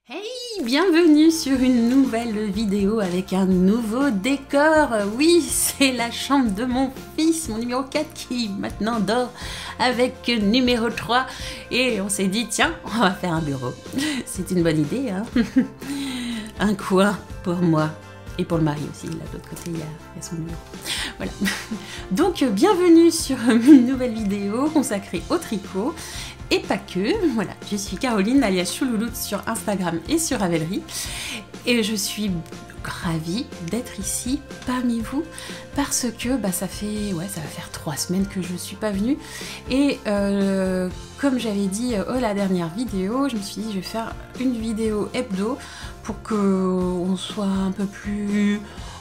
Hey, bienvenue sur une nouvelle vidéo avec un nouveau décor. Oui, c'est la chambre de mon fils, mon numéro 4 qui maintenant dort avec numéro 3. Et on s'est dit, tiens, on va faire un bureau. C'est une bonne idée, hein. Un coin pour moi. Et pour le mari aussi, là de l'autre côté, il y a son bureau. Voilà. Donc, bienvenue sur une nouvelle vidéo consacrée au tricot. Et pas que, voilà, je suis Caroline alias Choulouloute sur Instagram et sur Ravelry. Et je suis ravie d'être ici parmi vous parce que ça va faire 3 semaines que je ne suis pas venue. Et comme j'avais dit la dernière vidéo, je me suis dit je vais faire une vidéo hebdo pour qu'on soit un peu plus...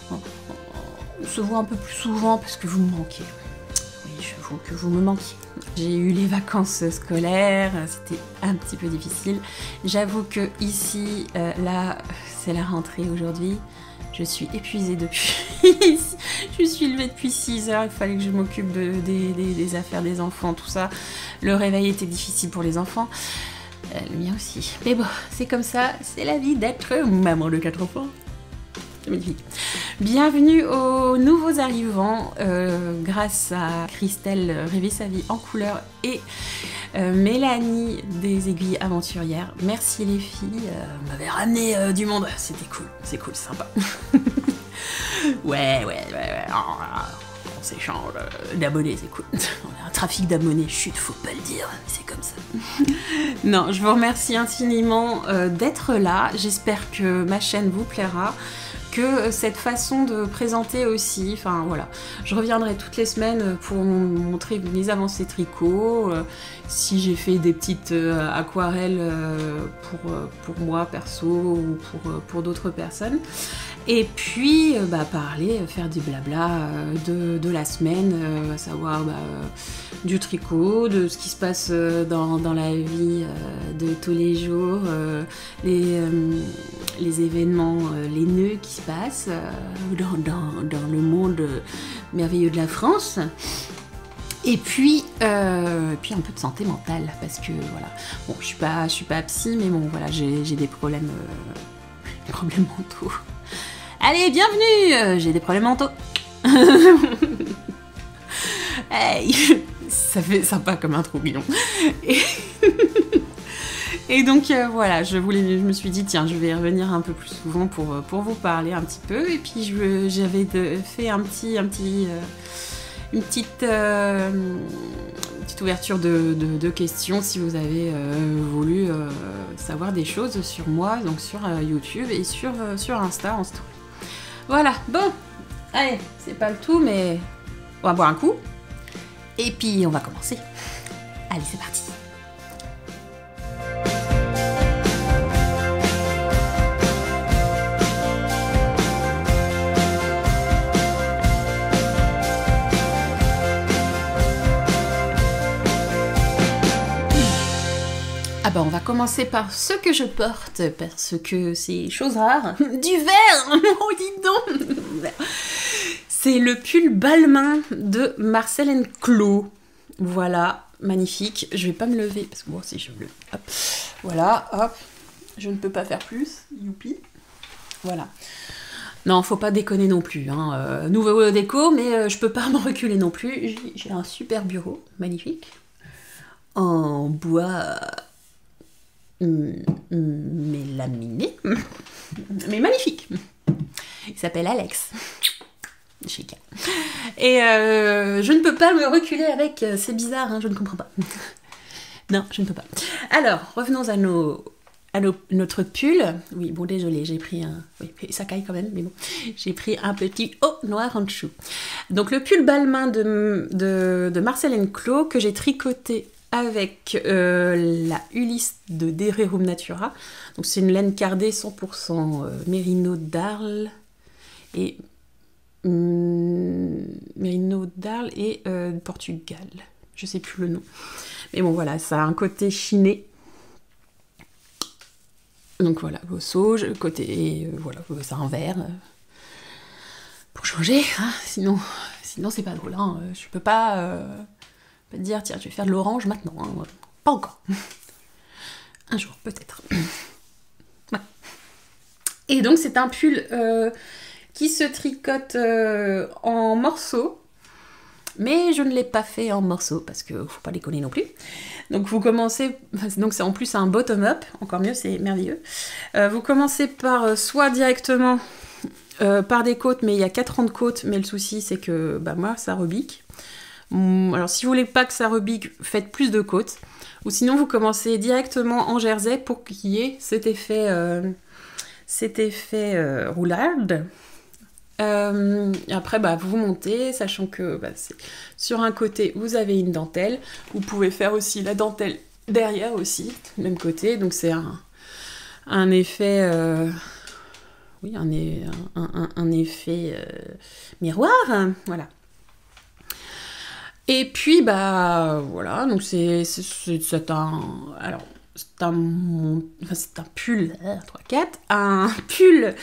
On se voit un peu plus souvent parce que vous me manquez. Oui, j'avoue que vous me manquez. J'ai eu les vacances scolaires, c'était un petit peu difficile. J'avoue que ici, là, c'est la rentrée aujourd'hui. Je suis épuisée depuis. Je suis levée depuis 6 heures, il fallait que je m'occupe des affaires des enfants, tout ça. Le réveil était difficile pour les enfants. Le mien aussi. Mais bon, c'est comme ça, c'est la vie d'être maman de 4 enfants. C'est magnifique. Bienvenue aux nouveaux arrivants, grâce à Christelle Rêver sa vie en couleur et Mélanie des Aiguilles Aventurières. Merci les filles, vous m'avez ramené du monde, c'était cool, c'est cool, c'est sympa. Ouais. On s'échange d'abonnés, c'est cool. On a un trafic d'abonnés, chut, faut pas le dire, mais c'est comme ça. Non, je vous remercie infiniment d'être là, j'espère que ma chaîne vous plaira. Que cette façon de présenter aussi, enfin voilà, je reviendrai toutes les semaines pour montrer mes avancées tricot, si j'ai fait des petites aquarelles pour moi perso ou pour d'autres personnes, et puis parler, faire du blabla de la semaine, à savoir du tricot, de ce qui se passe dans la vie de tous les jours, les événements, les nœuds qui se passent dans le monde merveilleux de la France. Et puis un peu de santé mentale, parce que voilà, bon, je suis pas psy, mais bon, voilà, j'ai des problèmes mentaux. Allez, bienvenue, j'ai des problèmes mentaux. Hey, ça fait sympa comme intro, bidon. Et donc voilà, je me suis dit tiens, je vais revenir un peu plus souvent pour vous parler un petit peu. Et puis j'avais fait une petite ouverture de questions si vous avez voulu savoir des choses sur moi, donc sur YouTube et sur Insta en story. Voilà, bon, allez, c'est pas le tout, mais on va boire un coup. Et puis on va commencer. Allez, c'est parti. On va commencer par ce que je porte, parce que c'est chose rare. Du vert. Oh, dis donc. C'est le pull Balmain de Marcel & Clos. Voilà, magnifique. Je vais pas me lever, parce que moi aussi je me lève. Hop. Voilà, hop. Je ne peux pas faire plus. Youpi. Voilà. Non, faut pas déconner non plus. Hein. Nouveau déco, mais je peux pas me reculer non plus. J'ai un super bureau, magnifique. En bois... mais laminé, mais magnifique. Il s'appelle Alex. Chic. Et je ne peux pas me reculer avec, c'est bizarre, hein, je ne comprends pas. Non, je ne peux pas. Alors, revenons à notre pull. Oui, bon, désolé, j'ai pris un... Oui, ça caille quand même, mais bon. J'ai pris un petit haut noir en dessous. Donc, le pull Balmain de Marcel & Clos que j'ai tricoté avec la Ulysse de Dererum Natura. Donc c'est une laine cardée 100% Mérino d'Arles et Portugal. Je sais plus le nom. Mais bon voilà, ça a un côté chiné. Donc voilà, vos sauges, côté voilà, c'est un vert pour changer. Hein, sinon c'est pas drôle. Hein, je peux pas te dire tiens, je vais faire de l'orange maintenant. Hein. Pas encore. Un jour, peut-être. Ouais. Et donc c'est un pull qui se tricote en morceaux. Mais je ne l'ai pas fait en morceaux parce qu'il ne faut pas déconner non plus. Donc vous commencez, donc c'est en plus un bottom-up, encore mieux, c'est merveilleux. Vous commencez par soit directement par des côtes, mais il y a 4 rangs de côtes, mais le souci c'est que bah, moi ça rebique. Alors si vous voulez pas que ça rebique, faites plus de côtes. Ou sinon vous commencez directement en jersey pour qu'il y ait cet effet roulade. Après bah, vous montez, sachant que bah, sur un côté vous avez une dentelle, vous pouvez faire aussi la dentelle derrière aussi, même côté, donc c'est un effet oui, un effet miroir, voilà. Et puis bah voilà, donc c'est un pull 3-4, un pull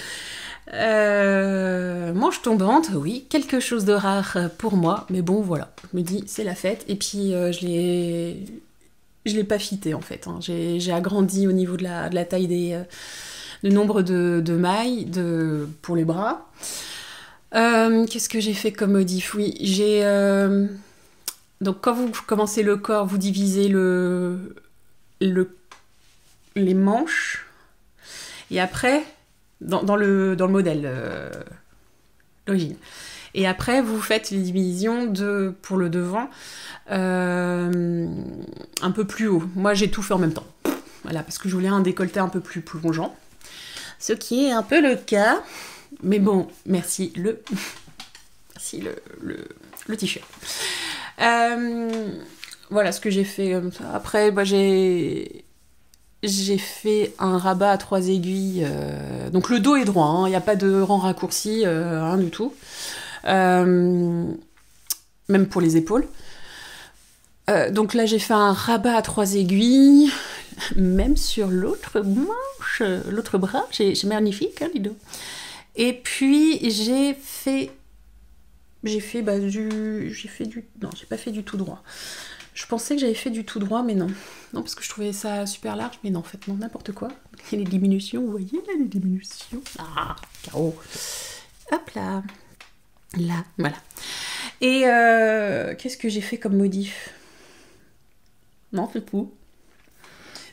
manche tombante, oui, quelque chose de rare pour moi, mais bon voilà, je me dis c'est la fête, et puis je l'ai pas fité en fait, hein. J'ai agrandi au niveau de la taille du nombre de mailles pour les bras. Qu'est-ce que j'ai fait comme modif? Oui, j'ai donc quand vous commencez le corps, vous divisez les manches, et après dans le modèle d'origine. Et après, vous faites les divisions pour le devant un peu plus haut. Moi, j'ai tout fait en même temps. Voilà, parce que je voulais un décolleté un peu plus plongeant. Ce qui est un peu le cas. Mais bon, merci le t-shirt. Voilà ce que j'ai fait. Après, bah, j'ai fait un rabat à 3 aiguilles. Donc le dos est droit, hein, il n'y a pas de rang raccourci, rien du tout. Même pour les épaules. Donc là j'ai fait un rabat à 3 aiguilles. Même sur l'autre manche, l'autre bras, c'est magnifique, hein, Lido. Et puis j'ai pas fait du tout droit. Je pensais que j'avais fait du tout droit, mais non. Non, parce que je trouvais ça super large, mais non, en fait, non, n'importe quoi. Il y a les diminutions, vous voyez, là, les diminutions. Ah, carreau. Hop là. Là, voilà. Et qu'est-ce que j'ai fait comme modif? Non, c'est tout.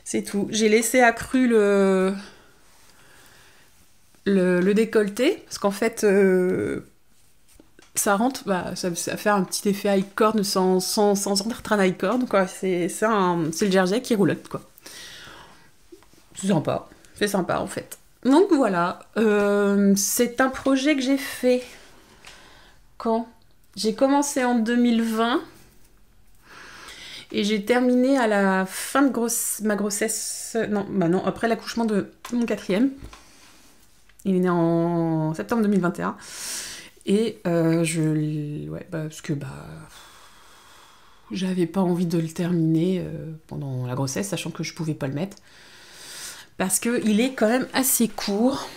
C'est tout. J'ai laissé accru le décolleté, parce qu'en fait... ça rentre, bah, ça fait un petit effet high cord sans être un high cord, quoi. C'est le jersey qui roulotte, quoi. C'est sympa en fait. Donc voilà, c'est un projet que j'ai fait quand j'ai commencé en 2020 et j'ai terminé à la fin de ma grossesse, non, après l'accouchement de mon 4e. Il est né en septembre 2021. Et parce que j'avais pas envie de le terminer pendant la grossesse, sachant que je pouvais pas le mettre. Parce qu'il est quand même assez court.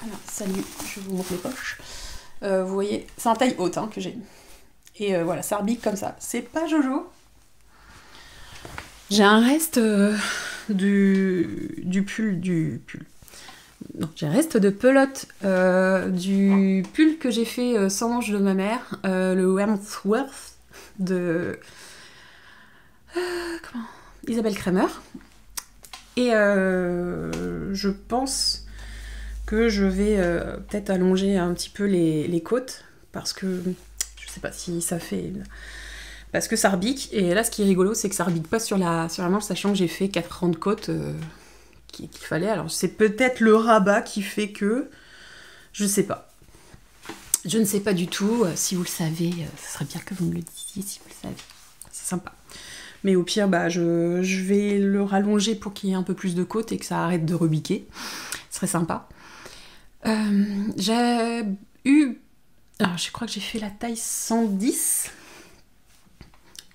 Alors, salut, je vous montre les poches. Vous voyez, c'est en taille haute, hein, que j'ai. Et voilà, ça rebique comme ça. C'est pas Jojo. J'ai un reste du pull. Non, j'ai un reste de pelote du pull que j'ai fait sans manche de ma mère, le Wentworth de Isabelle Kramer. Et je pense que je vais peut-être allonger un petit peu les côtes, parce que je sais pas si ça fait... Parce que ça rebique, et là ce qui est rigolo, c'est que ça rebique pas sur la manche, sachant que j'ai fait 4 rangs de côtes qu'il fallait. Alors c'est peut-être le rabat qui fait que... Je sais pas. Je ne sais pas du tout. Si vous le savez, ce serait bien que vous me le disiez si vous le savez. C'est sympa. Mais au pire, bah, je vais le rallonger pour qu'il y ait un peu plus de côte et que ça arrête de rebiquer. Ce serait sympa. J'ai eu... Alors, je crois que j'ai fait la taille 110.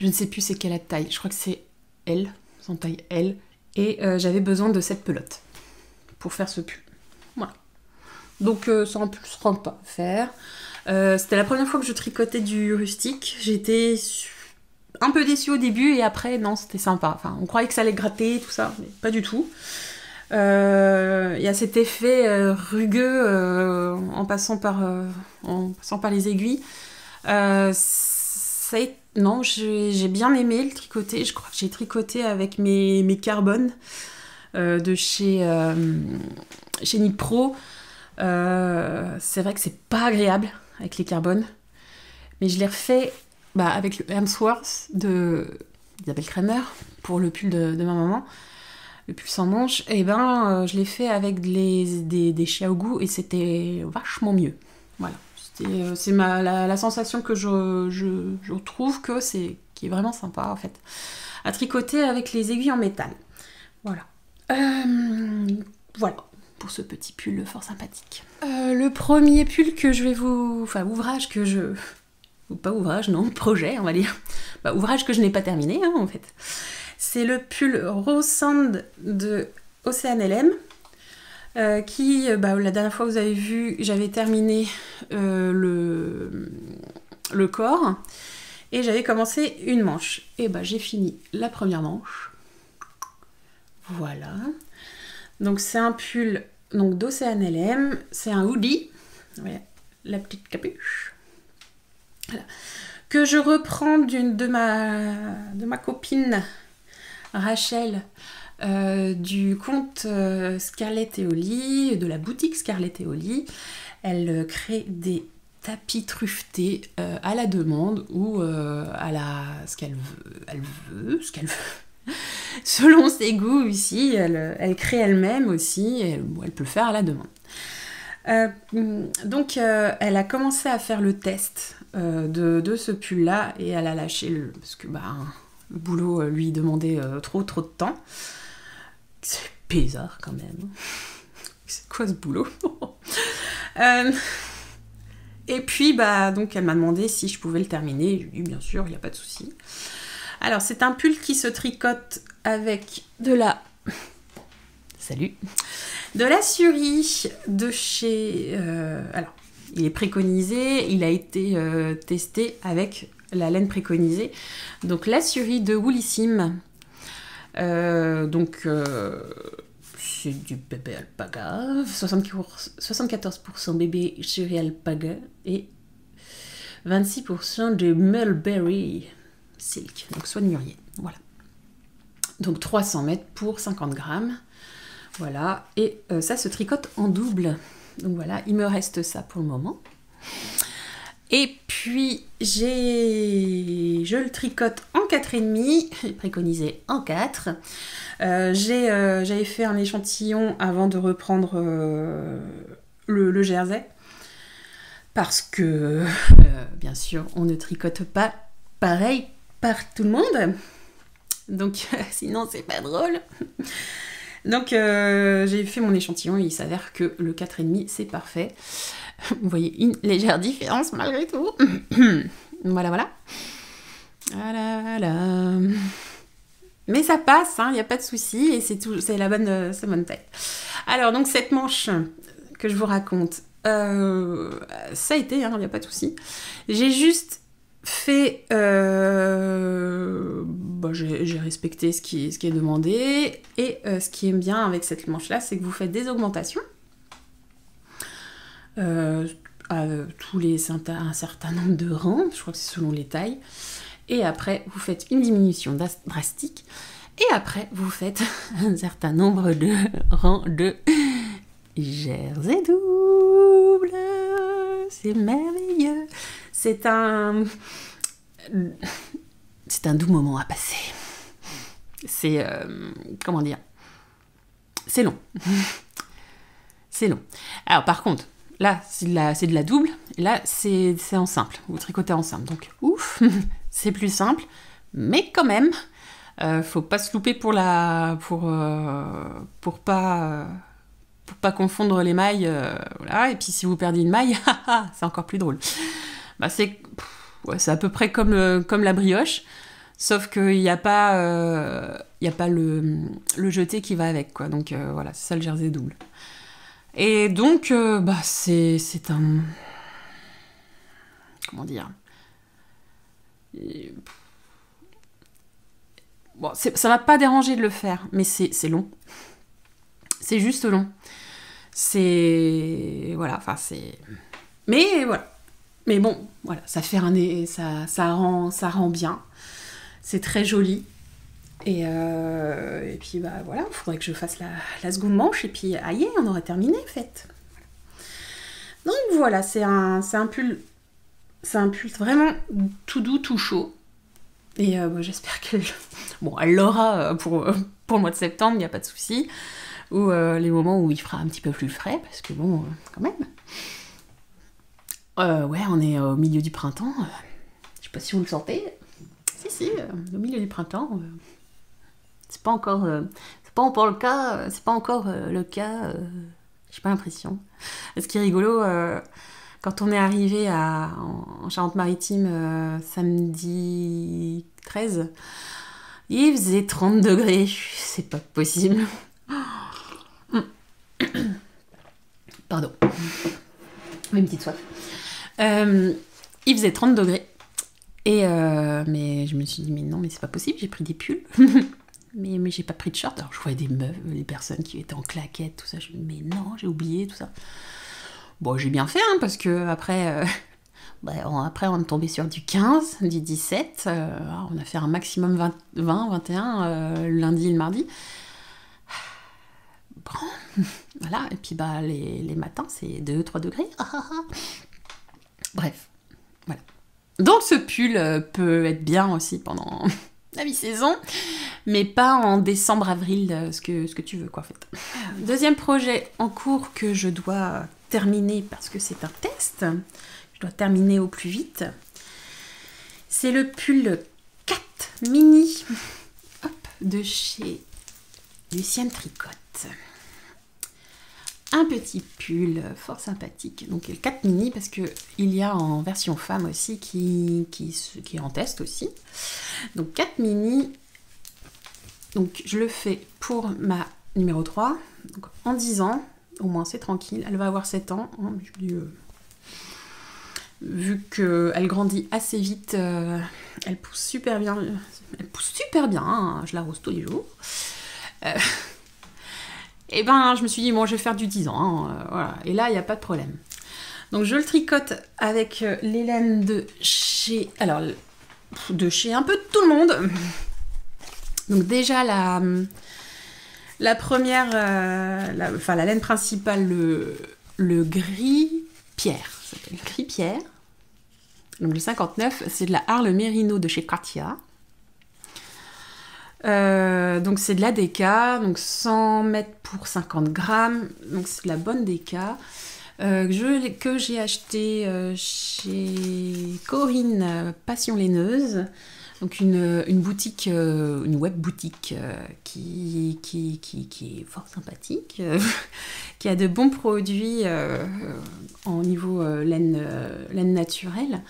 Je ne sais plus c'est quelle la taille. Je crois que c'est L, sans taille L. Et j'avais besoin de cette pelote pour faire ce pull. Voilà. Donc ça ne se rend pas à faire. C'était la première fois que je tricotais du rustique. J'étais un peu déçue au début et après, non, c'était sympa. Enfin, on croyait que ça allait gratter, tout ça, mais pas du tout. il y a cet effet rugueux en passant par les aiguilles. Non, j'ai bien aimé le tricoter. Je crois que j'ai tricoté avec mes carbones de chez Knit-Pro. C'est vrai que c'est pas agréable avec les carbones, mais je l'ai refait avec le Hemsworth d'Isabelle Kramer pour le pull de ma maman, le pull sans manche. Et je l'ai fait avec des Xiaogu et c'était vachement mieux. Voilà, c'est la sensation que je trouve qui est vraiment sympa en fait, à tricoter avec les aiguilles en métal. Voilà. Voilà pour ce petit pull fort sympathique. Le premier pull que je vais ouvrage que je... Ou pas ouvrage, non, projet, on va dire. Ouvrage que je n'ai pas terminé, en fait. C'est le pull Raw Sand de Océane LM, qui, la dernière fois, vous avez vu, j'avais terminé le corps, et j'avais commencé une manche. Et j'ai fini la première manche. Voilà. Donc c'est un pull d'Océane LM, c'est un hoodie, voilà, la petite capuche, voilà, que je reprends de ma copine Rachel du compte Scarlett et Holly, de la boutique Scarlett et Holly. Elle crée des tapis truffetés à la demande ou ce qu'elle veut. Selon ses goûts ici, elle crée elle-même aussi, elle peut le faire à la demande. Elle a commencé à faire le test de ce pull-là et elle a lâché parce que le boulot lui demandait trop de temps. C'est bizarre quand même. C'est quoi ce boulot? Et puis, donc elle m'a demandé si je pouvais le terminer. Je lui ai dit bien sûr, il n'y a pas de souci. Alors, c'est un pull qui se tricote avec de la Suri de chez... alors, il est préconisé, il a été testé avec la laine préconisée. Donc, la Suri de Woolissime. C'est du bébé alpaga, 74% bébé Suri alpaga et 26% de mulberry silk, donc soie de mûrier, voilà. Donc 300 mètres pour 50 grammes, voilà, et ça se tricote en double. Donc voilà, il me reste ça pour le moment. Et puis je le tricote en 4,5, préconisé en 4. J'avais fait un échantillon avant de reprendre le jersey, parce que bien sûr on ne tricote pas pareil par tout le monde, donc sinon c'est pas drôle. Donc j'ai fait mon échantillon et il s'avère que le 4,5 c'est parfait. Vous voyez une légère différence malgré tout. Voilà. Mais ça passe, il n'y a pas de souci et c'est la bonne taille. Alors donc cette manche que je vous raconte, ça a été, il n'y a pas de souci. J'ai juste fait, j'ai respecté ce qui est demandé, et ce qui est bien avec cette manche là, c'est que vous faites des augmentations à un certain nombre de rangs, je crois que c'est selon les tailles, et après vous faites une diminution drastique, et après vous faites un certain nombre de rangs de jersey double. C'est merveilleux. C'est un doux moment à passer. C'est... comment dire? C'est long. C'est long. Alors par contre, là, c'est de la double. Et là, c'est en simple. Vous tricotez en simple. Donc, ouf, c'est plus simple. Mais quand même, faut pas se louper pour pas confondre les mailles. Voilà. Et puis si vous perdez une maille, c'est encore plus drôle. C'est à peu près comme la brioche, sauf qu'il n'y a pas, le jeté qui va avec, quoi. Donc voilà, c'est ça le jersey double. Et donc, c'est un... Comment dire? Bon, ça m'a pas dérangé de le faire, mais c'est long. C'est juste long. C'est... Voilà, enfin c'est... Mais voilà. Mais bon, voilà, ça fait ça rend bien. C'est très joli. Et puis bah voilà, il faudrait que je fasse la seconde manche et puis aïe, on aurait terminé en fait. Donc voilà, c'est un pull vraiment tout doux, tout chaud. Et bah, j'espère qu'elle... Bon, elle l'aura pour le mois de septembre, il n'y a pas de souci. Ou les moments où il fera un petit peu plus frais, parce que bon, quand même. Ouais, on est au milieu du printemps. Je sais pas si vous le sentez. Si, au milieu du printemps. C'est pas encore le cas. C'est pas encore le cas. J'ai pas l'impression. Ce qui est rigolo, quand on est arrivé en Charente-Maritime samedi 13, il faisait 30 degrés. C'est pas possible. Pardon. Une petite soif. Il faisait 30 degrés. Mais je me suis dit, mais non, mais c'est pas possible, j'ai pris des pulls. mais j'ai pas pris de short. Alors je voyais des meufs, des personnes qui étaient en claquettes, tout ça. Je me dis, mais non, j'ai oublié tout ça. Bon, j'ai bien fait, hein, parce que après, après, on est tombé sur du 15, du 17. On a fait un maximum 20, 21 le lundi et le mardi. Bon, voilà. Et puis bah, les matins, c'est 2-3 degrés. Bref, voilà. Donc ce pull peut être bien aussi pendant la mi-saison, mais pas en décembre-avril, ce que tu veux, quoi, en fait. Deuxième projet en cours que je dois terminer parce que c'est un test. Je dois terminer au plus vite. C'est le pull Cat Mini de chez Lucienne Tricotte. Un petit pull fort sympathique, donc le 4 mini parce que il y a en version femme aussi qui est en test aussi. Donc 4 mini, donc je le fais pour ma numéro 3, donc en 10 ans, au moins c'est tranquille, elle va avoir 7 ans, je dis, vu qu'elle grandit assez vite, elle pousse super bien, hein, je l'arrose tous les jours. Et ben, je me suis dit, bon, je vais faire du 10 ans, hein, voilà. Et là, il n'y a pas de problème. Donc, je le tricote avec les laines de chez... Alors, de chez un peu tout le monde. Donc, déjà, la première... la laine principale, le gris pierre. Ça s'appelle gris pierre. Donc, le 59, c'est de la Arle Merino de chez Katia. Donc c'est de la DK, donc 100 mètres pour 50 grammes, donc c'est de la bonne DK que j'ai acheté chez Corinne Passion Laineuse, donc une boutique, une web boutique qui est fort sympathique, qui a de bons produits en niveau laine naturelle.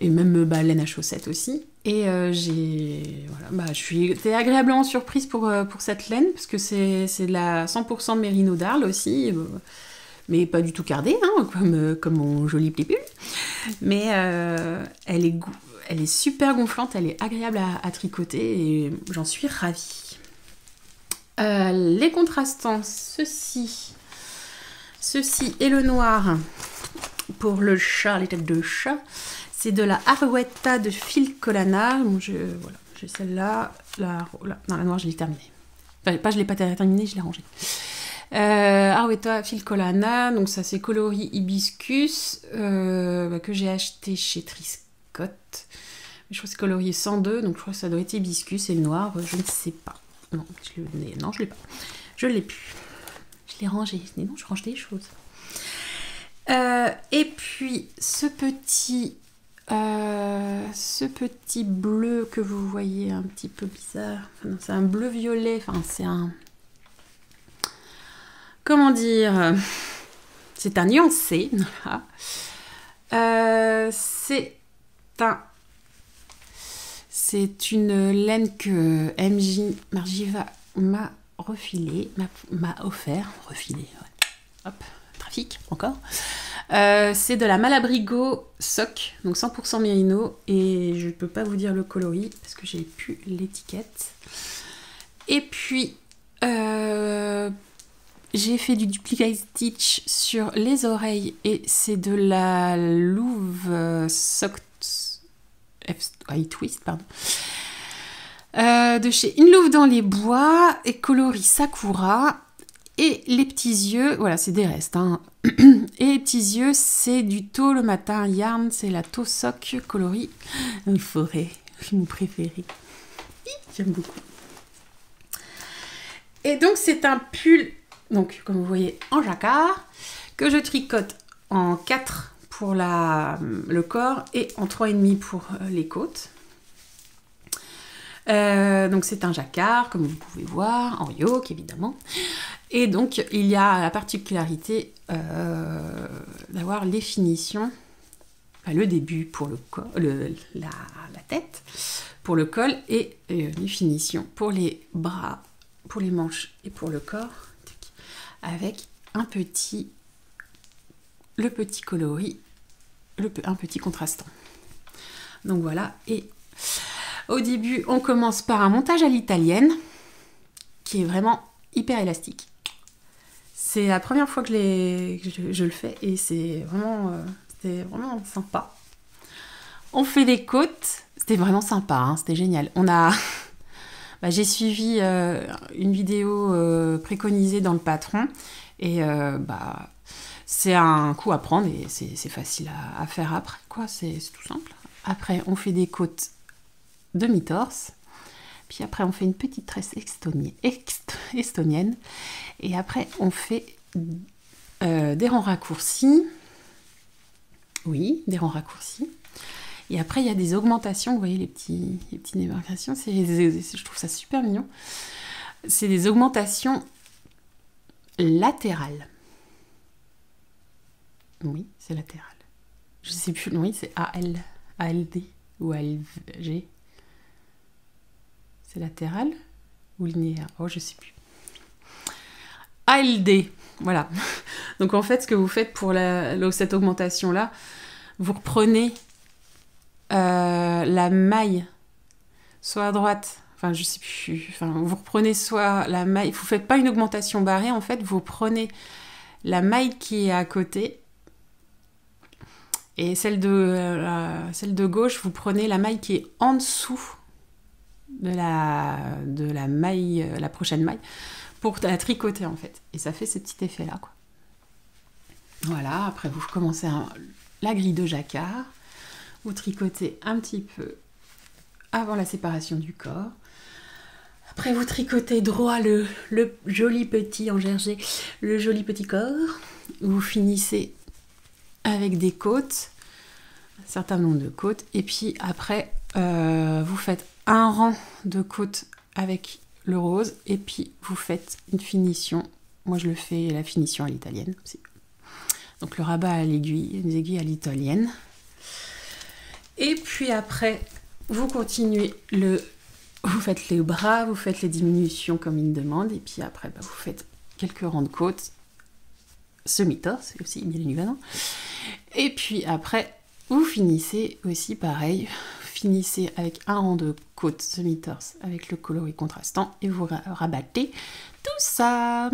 Et même laine à chaussettes aussi. Et je suis agréablement surprise pour cette laine, parce que c'est de la 100% Mérino d'Arles aussi, mais pas du tout cardée, hein, comme mon joli plépule. Mais elle est super gonflante, elle est agréable à tricoter, et j'en suis ravie. Les contrastants, ceci et le noir, pour le chat, les têtes de chat. C'est de la Arouetta de Filcolana. Bon, j'ai celle-là. Non, la noire, je l'ai terminée. Enfin, je l'ai pas terminée, je l'ai rangée. Arouetta Filcolana. Donc, ça, c'est coloris hibiscus que j'ai acheté chez Triscotte. Je crois que c'est coloris 102. Donc, je crois que ça doit être hibiscus. Et le noir, je ne sais pas. Non, je l'ai pas. Je l'ai plus. Je l'ai rangé. Non, je range des choses. Et puis, ce petit bleu que vous voyez un petit peu bizarre, enfin, c'est un bleu violet, enfin c'est un... Comment dire? C'est un nuancé, voilà. C'est une laine que MJ Margiva m'a offert, refilé, ouais. Hop, trafic, encore. C'est de la Malabrigo Soc, donc 100% Mérino, et je ne peux pas vous dire le coloris parce que j'ai plus l'étiquette. Et puis j'ai fait du duplicate stitch sur les oreilles et c'est de la Louve Sock Twist, pardon. De chez Une Louve dans les bois et coloris Sakura. Et les petits yeux, voilà, c'est des restes. Hein. Et les petits yeux, c'est du tau le matin yarn, c'est la tau sock coloris forêt, mon préféré. J'aime beaucoup. Et donc c'est un pull, donc comme vous voyez en jacquard, que je tricote en 4 pour le corps et en 3,5 pour les côtes. Donc c'est un jacquard, comme vous pouvez voir, en yoke évidemment. Et donc il y a la particularité d'avoir les finitions, enfin, le début pour le la tête, pour le col, et les finitions pour les bras, pour les manches et pour le corps, avec le petit coloris, un petit contrastant. Donc voilà, et au début, on commence par un montage à l'italienne, qui est vraiment hyper élastique. C'est la première fois que je le fais, et c'était vraiment sympa. On fait les côtes, c'était vraiment sympa, hein, c'était génial. J'ai suivi une vidéo préconisée dans le patron, et c'est un coup à prendre, et c'est facile à faire après, quoi, c'est tout simple. Après, on fait des côtes demi-torse, puis après on fait une petite tresse estonienne, et après on fait des rangs raccourcis, oui, des rangs raccourcis, et après il y a des augmentations, vous voyez les petites démarcations, je trouve ça super mignon, c'est des augmentations latérales, oui, c'est latéral, je sais plus, oui, c'est ALD ou ALG. C'est latéral ou linéaire? Oh, je sais plus. ALD, voilà. Donc en fait, ce que vous faites pour cette augmentation-là, vous reprenez la maille, soit à droite, enfin je sais plus, enfin vous reprenez soit la maille, vous faites pas une augmentation barrée, en fait, vous prenez la maille qui est à côté, et celle de gauche, vous prenez la maille qui est en dessous de la maille, la prochaine maille, pour la tricoter en fait. Et ça fait ce petit effet là, quoi. Voilà, après vous commencez la grille de jacquard, vous tricotez un petit peu avant la séparation du corps. Après vous tricotez droit le joli petit en gerger, le joli petit corps. Vous finissez avec des côtes, un certain nombre de côtes, et puis après vous faites un rang de côtes avec le rose, et puis vous faites une finition. Moi je le fais la finition à l'italienne aussi. Donc le rabat à l'aiguille, les aiguilles à l'italienne. Et puis après vous continuez vous faites les bras, vous faites les diminutions comme il demande, et puis après vous faites quelques rangs de côtes semi-torse aussi bien évidemment. Et puis après vous finissez aussi pareil. Finissez avec un rang de côtes semi-torse avec le coloris contrastant et vous rabattez tout ça.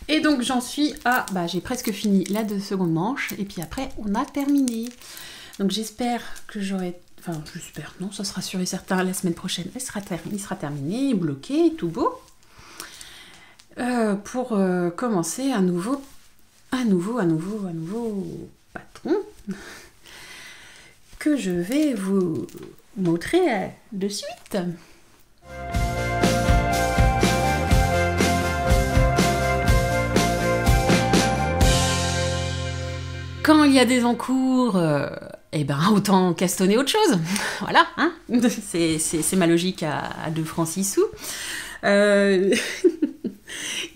Et donc j'en suis à, j'ai presque fini la seconde manche, et puis après on a terminé. Donc j'espère que j'espère, non, ça sera sûr et certain la semaine prochaine, il sera terminé, bloqué, tout beau, pour commencer un nouveau patron que je vais vous montrer de suite. Quand il y a des encours, autant castonner autre chose. Voilà, hein. C'est ma logique à 2 francs 6 sous.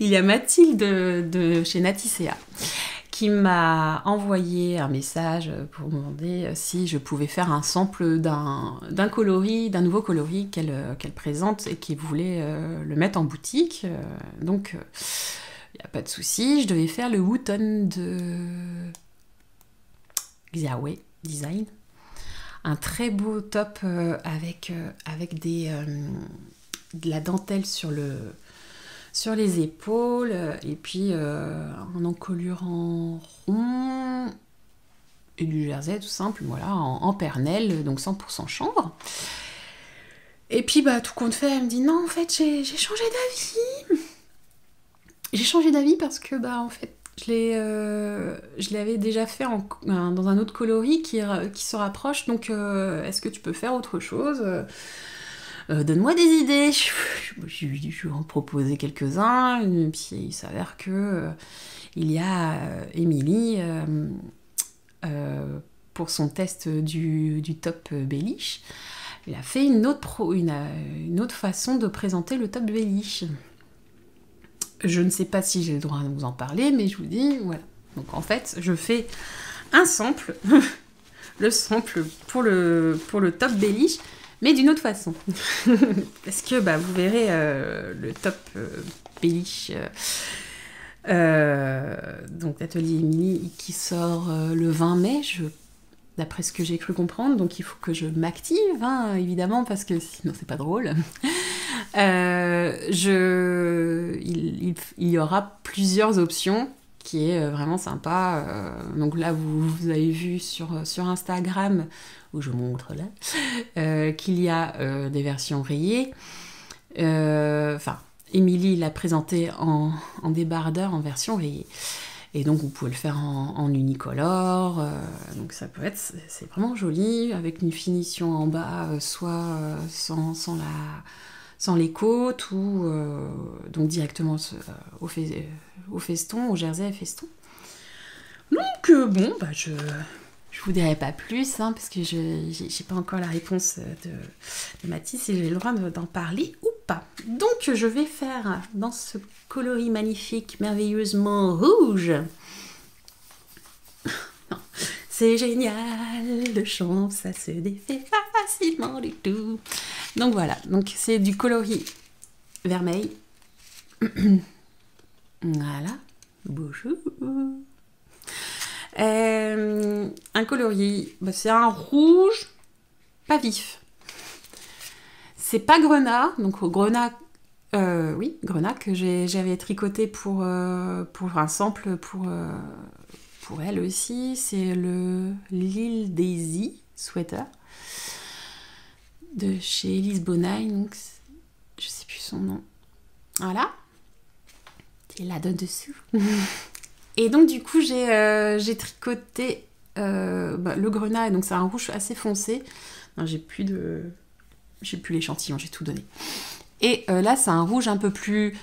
Il y a Mathilde de chez Naticea qui m'a envoyé un message pour me demander si je pouvais faire un sample d'un nouveau coloris qu'elle présente et qui voulait le mettre en boutique. Donc, il n'y a pas de souci. Je devais faire le Wooton de Xiaowei Design. Un très beau top avec de la dentelle sur sur les épaules, et puis un encolure rond et du jersey tout simple, voilà, en pernelle, donc 100% chanvre. Et puis bah tout compte fait, elle me dit non, en fait j'ai changé d'avis. J'ai changé d'avis parce que bah en fait je l'avais déjà fait dans un autre coloris qui se rapproche, donc est-ce que tu peux faire autre chose? Donne-moi des idées. Je vais en proposer quelques-uns, et puis il s'avère que il y a Émilie, pour son test du top Bellish, elle a fait une autre façon de présenter le top Bellish. Je ne sais pas si j'ai le droit de vous en parler, mais je vous dis, voilà. Donc en fait, je fais un sample, le sample pour le top Bellish, mais d'une autre façon. Parce que bah, vous verrez le top Bellish, donc l'atelier Émilie, qui sort le 20 mai, d'après ce que j'ai cru comprendre, donc il faut que je m'active, hein, évidemment, parce que sinon c'est pas drôle. Il y aura plusieurs options qui est vraiment sympa. Donc là, vous avez vu sur Instagram, où je montre là, qu'il y a des versions rayées. Enfin, Émilie l'a présenté en débardeur, en version rayée. Et donc vous pouvez le faire en unicolore, donc ça peut être, c'est vraiment joli, avec une finition en bas, soit sans les côtes, ou donc directement au feston, au jersey à feston. Donc bon, bah je vous dirai pas plus, hein, parce que j'ai pas encore la réponse de Mathis, si j'ai le droit d'en parler ou pas. Donc je vais faire dans ce coloris magnifique, merveilleusement rouge. C'est génial, le champ, ça se défait facilement du tout. Donc voilà, donc c'est du coloris vermeil. Voilà, bonjour. Un coloris, bah c'est un rouge pas vif. C'est pas grenat, donc grenat, oui, grenat que j'avais tricoté pour un sample pour elle aussi. C'est le Lil Daisy Sweater de chez Elise Bonai, donc je sais plus son nom. Voilà, c'est là-dessous. Et donc du coup j'ai tricoté le grenat, donc c'est un rouge assez foncé. J'ai plus l'échantillon, j'ai tout donné. Et là c'est un rouge un peu plus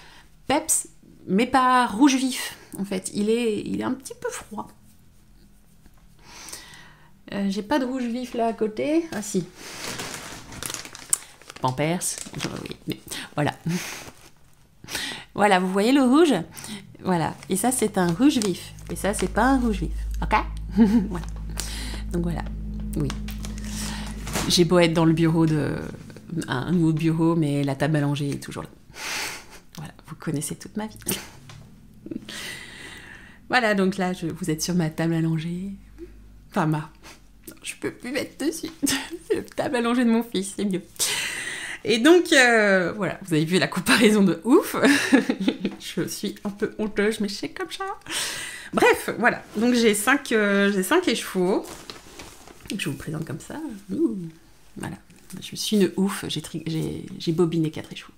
peps, mais pas rouge vif en fait. Il est un petit peu froid. J'ai pas de rouge vif là à côté. Ah si. Pampers. Oui, mais voilà. Voilà, vous voyez le rouge? Voilà. Et ça, c'est un rouge vif. Et ça, c'est pas un rouge vif. Ok? Voilà. Donc voilà. Oui. J'ai beau être dans le bureau un nouveau bureau, mais la table à langer est toujours là. Voilà. Vous connaissez toute ma vie. Voilà, donc là, vous êtes sur ma table à langer. Enfin, non, je peux plus mettre dessus. C'est la table à langer de mon fils, c'est mieux. Et donc, voilà, vous avez vu la comparaison de ouf. Je suis un peu honteuse, mais je sais comme ça. Bref, voilà. Donc, j'ai 5 écheveaux. Je vous présente comme ça. Ouh. Voilà. Je suis une ouf. J'ai bobiné 4 écheveaux.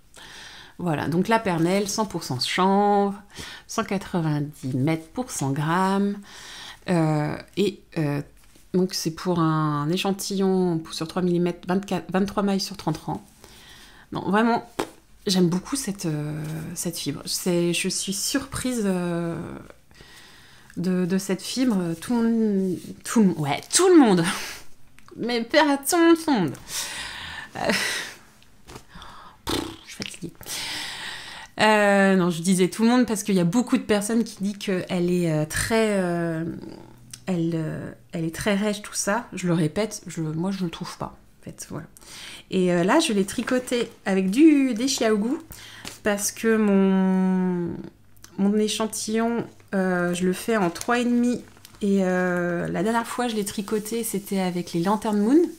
Voilà. Donc, la pernelle, 100% chanvre, 190 mètres pour 100 grammes. Donc, c'est pour un échantillon sur 3 mm, 23 mailles sur 30 rangs. Non, vraiment, j'aime beaucoup cette fibre. Je suis surprise de cette fibre. Tout le monde. Mais tout le monde. Je suis fatiguée. Non, je disais tout le monde parce qu'il y a beaucoup de personnes qui disent qu'elle est très... elle est très rêche, tout ça. Je le répète, moi je ne le trouve pas. En fait, voilà. Et là, je l'ai tricoté avec des Xiaogu parce que mon échantillon, je le fais en 3,5. Et la dernière fois, je l'ai tricoté, c'était avec les Lantern Moon.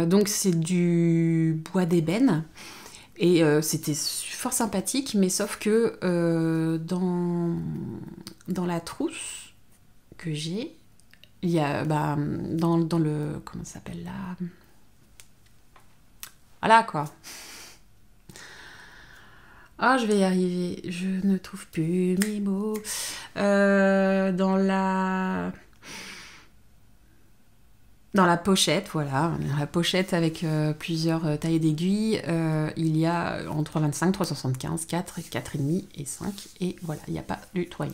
Donc, c'est du bois d'ébène. Et c'était fort sympathique, mais sauf que dans la trousse que j'ai, il y a dans le... Comment ça s'appelle là? Voilà quoi. Ah, je vais y arriver. Je ne trouve plus mes mots. Dans la pochette, voilà, la pochette avec plusieurs tailles d'aiguilles, il y a en 3,25, 3,75, 4, 4,5 et 5. Et voilà, il n'y a pas du 3,5.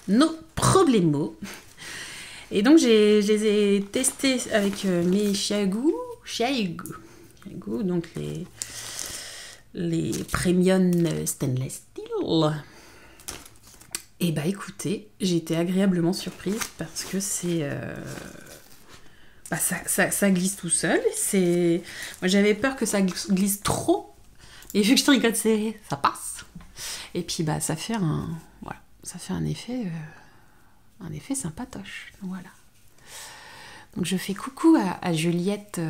No problemo. Et donc, je les ai testés avec mes Xiaogu, donc les premium stainless steel. Et bah écoutez, j'ai été agréablement surprise parce que c'est... ça glisse tout seul. Moi j'avais peur que ça glisse trop. Et vu que je tricote serré, ça passe. Et puis bah ça fait un effet sympatoche. Voilà. Donc je fais coucou à Juliette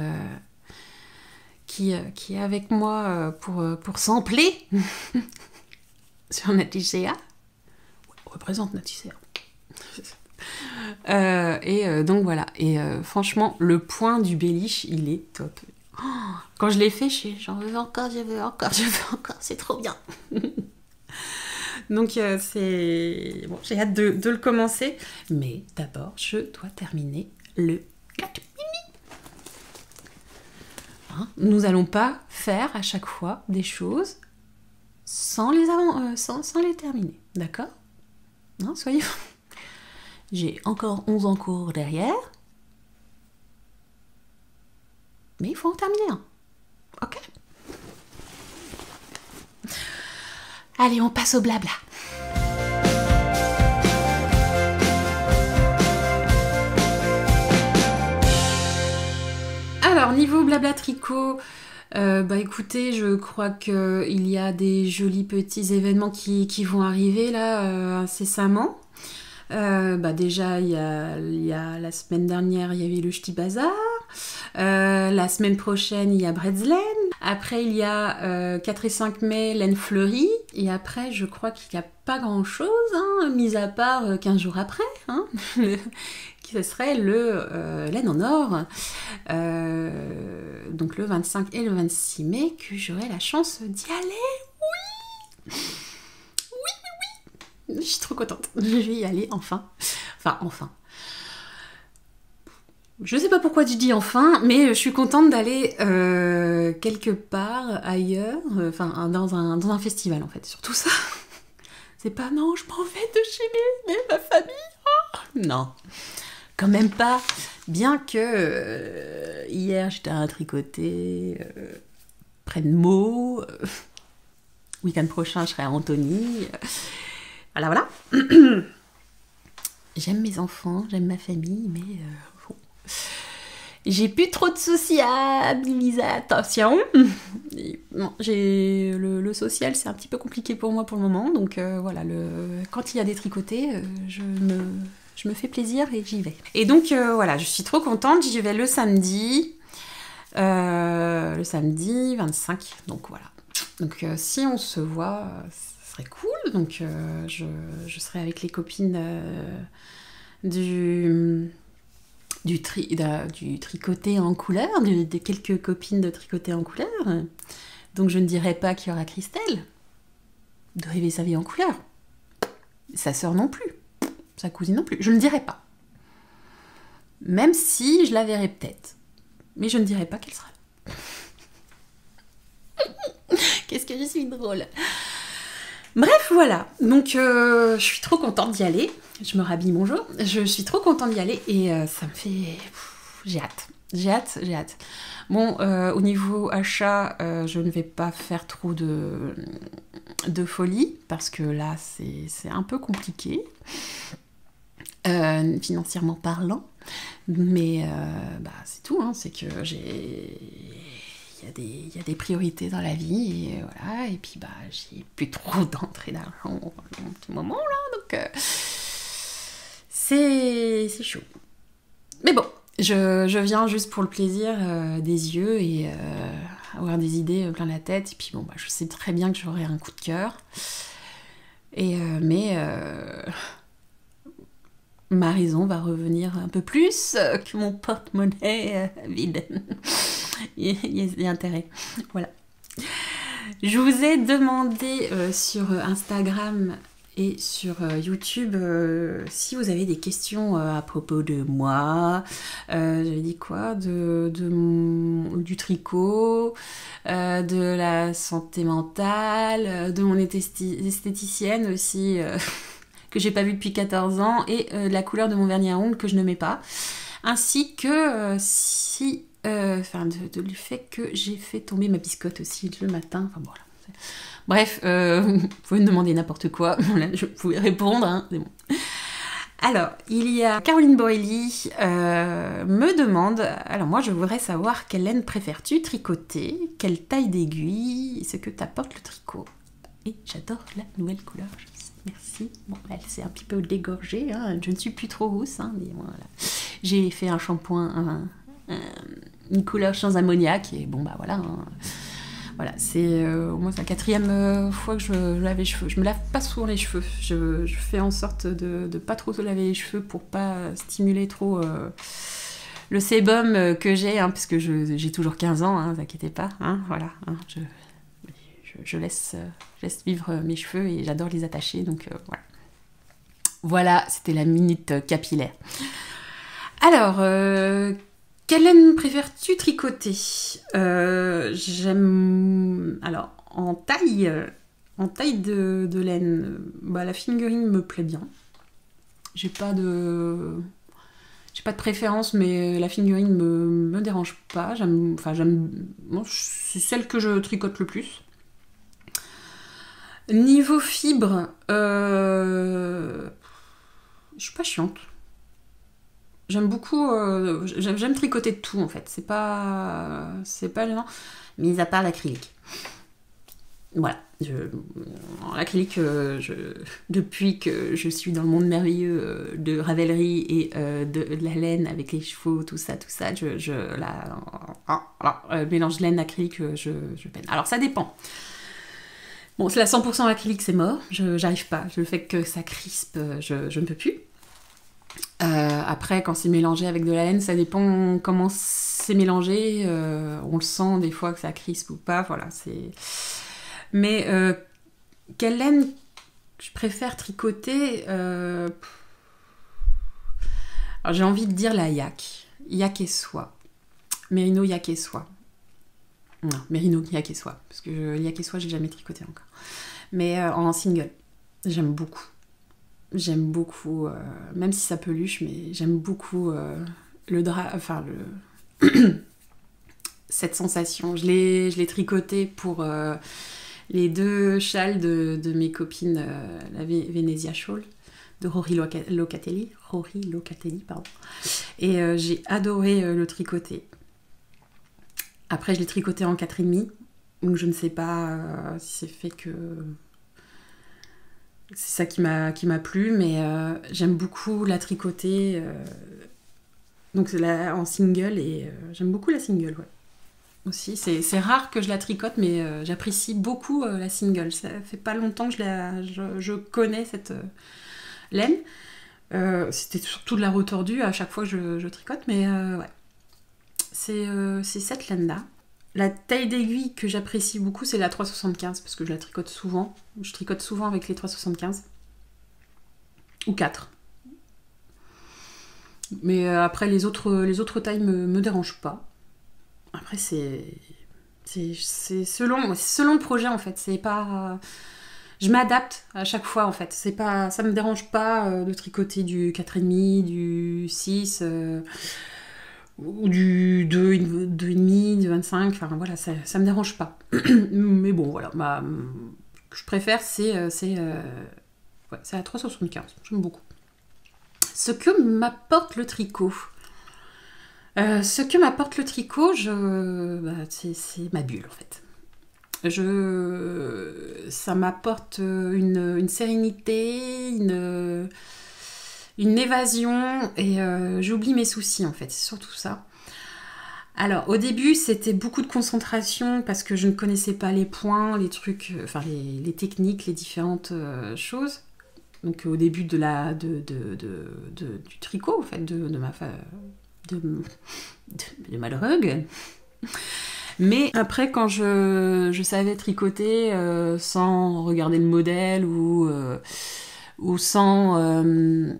qui est avec moi pour sampler sur Naticea. Représente Naticea. Donc voilà. Et franchement, le point du Béliche, il est top. Oh, quand je l'ai fait, j'en veux encore, c'est trop bien. Donc c'est... Bon, j'ai hâte de le commencer. Mais d'abord, je dois terminer le cache-mimi. Hein, nous allons pas faire à chaque fois des choses sans les terminer. D'accord? Non, soyez... J'ai encore 11 en cours derrière. Mais il faut en terminer un. Ok? Allez, on passe au blabla. Alors, niveau blabla tricot... écoutez, je crois qu'il y a des jolis petits événements qui vont arriver là incessamment. Déjà, il y a la semaine dernière, il y avait le Ch'ti Bazar. La semaine prochaine, il y a Bretzlen. Après, il y a 4 et 5 mai, laine fleurie. Et après, je crois qu'il n'y a pas grand-chose, hein, mis à part 15 jours après. Hein, ce serait le laine en or. Donc le 25 et le 26 mai, que j'aurai la chance d'y aller. Oui. Je suis trop contente. Je vais y aller enfin. Enfin. Je sais pas pourquoi tu dis enfin, mais je suis contente d'aller quelque part ailleurs, dans un festival en fait, surtout ça. C'est pas non, je m'en vais de chez ma famille. Oh non, quand même pas. Bien que hier j'étais à tricoter près de Meaux. Week-end prochain je serai à Antony. Voilà. J'aime mes enfants, j'aime ma famille, mais bon. J'ai plus trop de socialisation. Non, le social, c'est un petit peu compliqué pour moi pour le moment. Donc voilà, quand il y a des tricotés, je me fais plaisir et j'y vais. Et donc voilà, je suis trop contente. J'y vais le samedi 25. Donc voilà. Donc si on se voit, ce serait cool. Donc je serai avec les copines du tricoté en couleur, de quelques copines de tricoté en couleur. Donc je ne dirais pas qu'il y aura Christelle, de rêver sa vie en couleur. Sa sœur non plus, sa cousine non plus, je ne dirais pas. Même si je la verrai peut-être. Mais je ne dirais pas qu'elle sera là. Qu'est-ce que je suis drôle. Bref, voilà. Donc je suis trop contente d'y aller. Je me rhabille, bonjour. Je suis trop contente d'y aller et ça me fait... J'ai hâte. Bon, au niveau achat, je ne vais pas faire trop de folie parce que là, c'est un peu compliqué, financièrement parlant. Mais c'est tout, hein, c'est que il y a des priorités dans la vie et voilà, et puis j'ai plus trop d'entrée d'argent en un petit moment là, donc c'est chaud. Mais bon, je viens juste pour le plaisir des yeux et avoir des idées plein la tête. Et puis bon, bah, je sais très bien que j'aurai un coup de cœur. Mais ma raison va revenir un peu plus que mon porte-monnaie vide. Il y a intérêt. Voilà. Je vous ai demandé sur Instagram et sur YouTube si vous avez des questions à propos de moi. J'avais dit quoi du tricot, de la santé mentale, de mon esthéticienne aussi, que j'ai pas vue depuis 14 ans, et la couleur de mon vernis à ongles que je ne mets pas. Ainsi que du fait que j'ai fait tomber ma biscotte aussi le matin. Enfin voilà. Bref, vous pouvez me demander n'importe quoi. Voilà, je pouvais répondre. Hein, c'est bon. Alors, il y a Caroline Boilly me demande, alors moi je voudrais savoir quelle laine préfères-tu tricoter, quelle taille d'aiguille, ce que t'apporte le tricot. Et j'adore la nouvelle couleur, je sais, merci. Bon, elle s'est un petit peu dégorgée, hein, je ne suis plus trop rousse, hein, mais voilà. J'ai fait un shampoing, une couleur sans ammoniac, et bon bah voilà. Hein. Voilà, c'est au moins la 4e fois que je lave les cheveux. Je me lave pas souvent les cheveux. Je fais en sorte de pas trop se laver les cheveux pour pas stimuler trop le sébum que j'ai, hein, puisque j'ai toujours 15 ans, hein, ne vous inquiétez pas. Hein, voilà, hein, je laisse vivre mes cheveux et j'adore les attacher, donc voilà. Voilà, c'était la minute capillaire. Alors, quelle laine préfères-tu tricoter? J'aime... Alors, en taille de laine, bah, la fingering me plaît bien. J'ai pas de préférence, mais la fingering me dérange pas. J'aime... Bon, c'est celle que je tricote le plus. Niveau fibre, je suis pas chiante. J'aime beaucoup, j'aime tricoter de tout en fait, c'est pas gênant, mis à part l'acrylique. Voilà, l'acrylique, depuis que je suis dans le monde merveilleux de Ravelry et de la laine avec les chevaux, tout ça, le mélange laine acrylique, je peine. Alors ça dépend. Bon, c'est la 100% acrylique, c'est mort, j'arrive pas, le fait que ça crispe, je ne peux plus. Après, quand c'est mélangé avec de la laine, ça dépend comment c'est mélangé. On le sent des fois que ça crispe ou pas. Voilà, c'est. Mais quelle laine je préfère tricoter Alors, j'ai envie de dire la yak. Yak et soie. Merino, yak et soie. Non, Merino, yak et soie. Parce que yak et soie, j'ai jamais tricoté encore. Mais en single, j'aime beaucoup. J'aime beaucoup, même si ça peluche, mais j'aime beaucoup le drap, enfin cette sensation. Je l'ai tricoté pour les 2 châles de mes copines, la Venezia Shawl, de Rory Locatelli, pardon. Et j'ai adoré le tricoter. Après, je l'ai tricoté en 4,5, donc je ne sais pas si c'est fait que... C'est ça qui m'a plu, mais j'aime beaucoup la tricoter. Donc c'est en single, et j'aime beaucoup la single, ouais. Aussi, c'est rare que je la tricote, mais j'apprécie beaucoup la single. Ça fait pas longtemps que je connais cette laine. C'était surtout de la retordue à chaque fois que je tricote, mais ouais. C'est cette laine-là. La taille d'aiguille que j'apprécie beaucoup, c'est la 3,75 parce que je la tricote souvent. Je tricote souvent avec les 3,75 ou 4. Mais après, les autres tailles me dérangent pas. Après, c'est selon le projet en fait. C'est pas... Je m'adapte à chaque fois en fait. Ça me dérange pas de tricoter du 4,5, du 6... ou du 2,5, du 25, enfin voilà, ça me dérange pas. Mais bon, voilà, ce que je préfère, c'est à 3,75, j'aime beaucoup. Ce que m'apporte le tricot. C'est ma bulle, en fait. Ça m'apporte une sérénité, une évasion, et j'oublie mes soucis en fait, c'est surtout ça. Alors, au début, c'était beaucoup de concentration parce que je ne connaissais pas les points, les trucs, enfin les techniques, les différentes choses. Donc, au début du tricot, en fait, de ma drogue. Mais après, quand je savais tricoter sans regarder le modèle ou sans me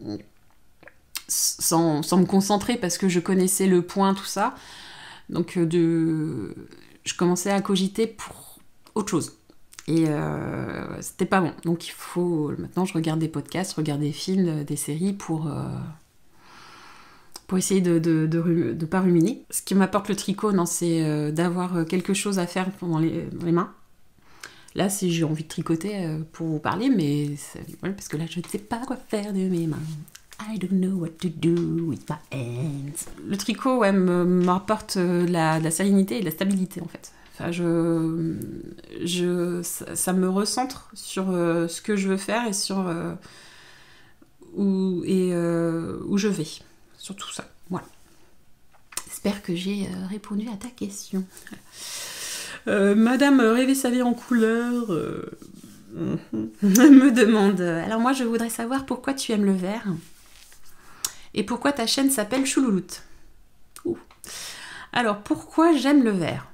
concentrer parce que je connaissais le point, tout ça, donc je commençais à cogiter pour autre chose. Et c'était pas bon. Donc il faut... Maintenant, je regarde des podcasts, je regarde des films, des séries pour essayer de pas ruminer. Ce qui m'apporte le tricot, non, c'est d'avoir quelque chose à faire dans les mains. Là, si j'ai envie de tricoter pour vous parler, mais voilà, parce que là, je ne sais pas quoi faire de mes mains. I don't know what to do with my hands. Le tricot, ouais, m'apporte de la sérénité et de la stabilité, en fait. Enfin, ça me recentre sur ce que je veux faire et sur où je vais. Sur tout ça. Voilà. J'espère que j'ai répondu à ta question. Madame rêver sa vie en couleur me demande. Alors moi, je voudrais savoir pourquoi tu aimes le vert et pourquoi ta chaîne s'appelle Choulouloute. Alors, pourquoi j'aime le vert?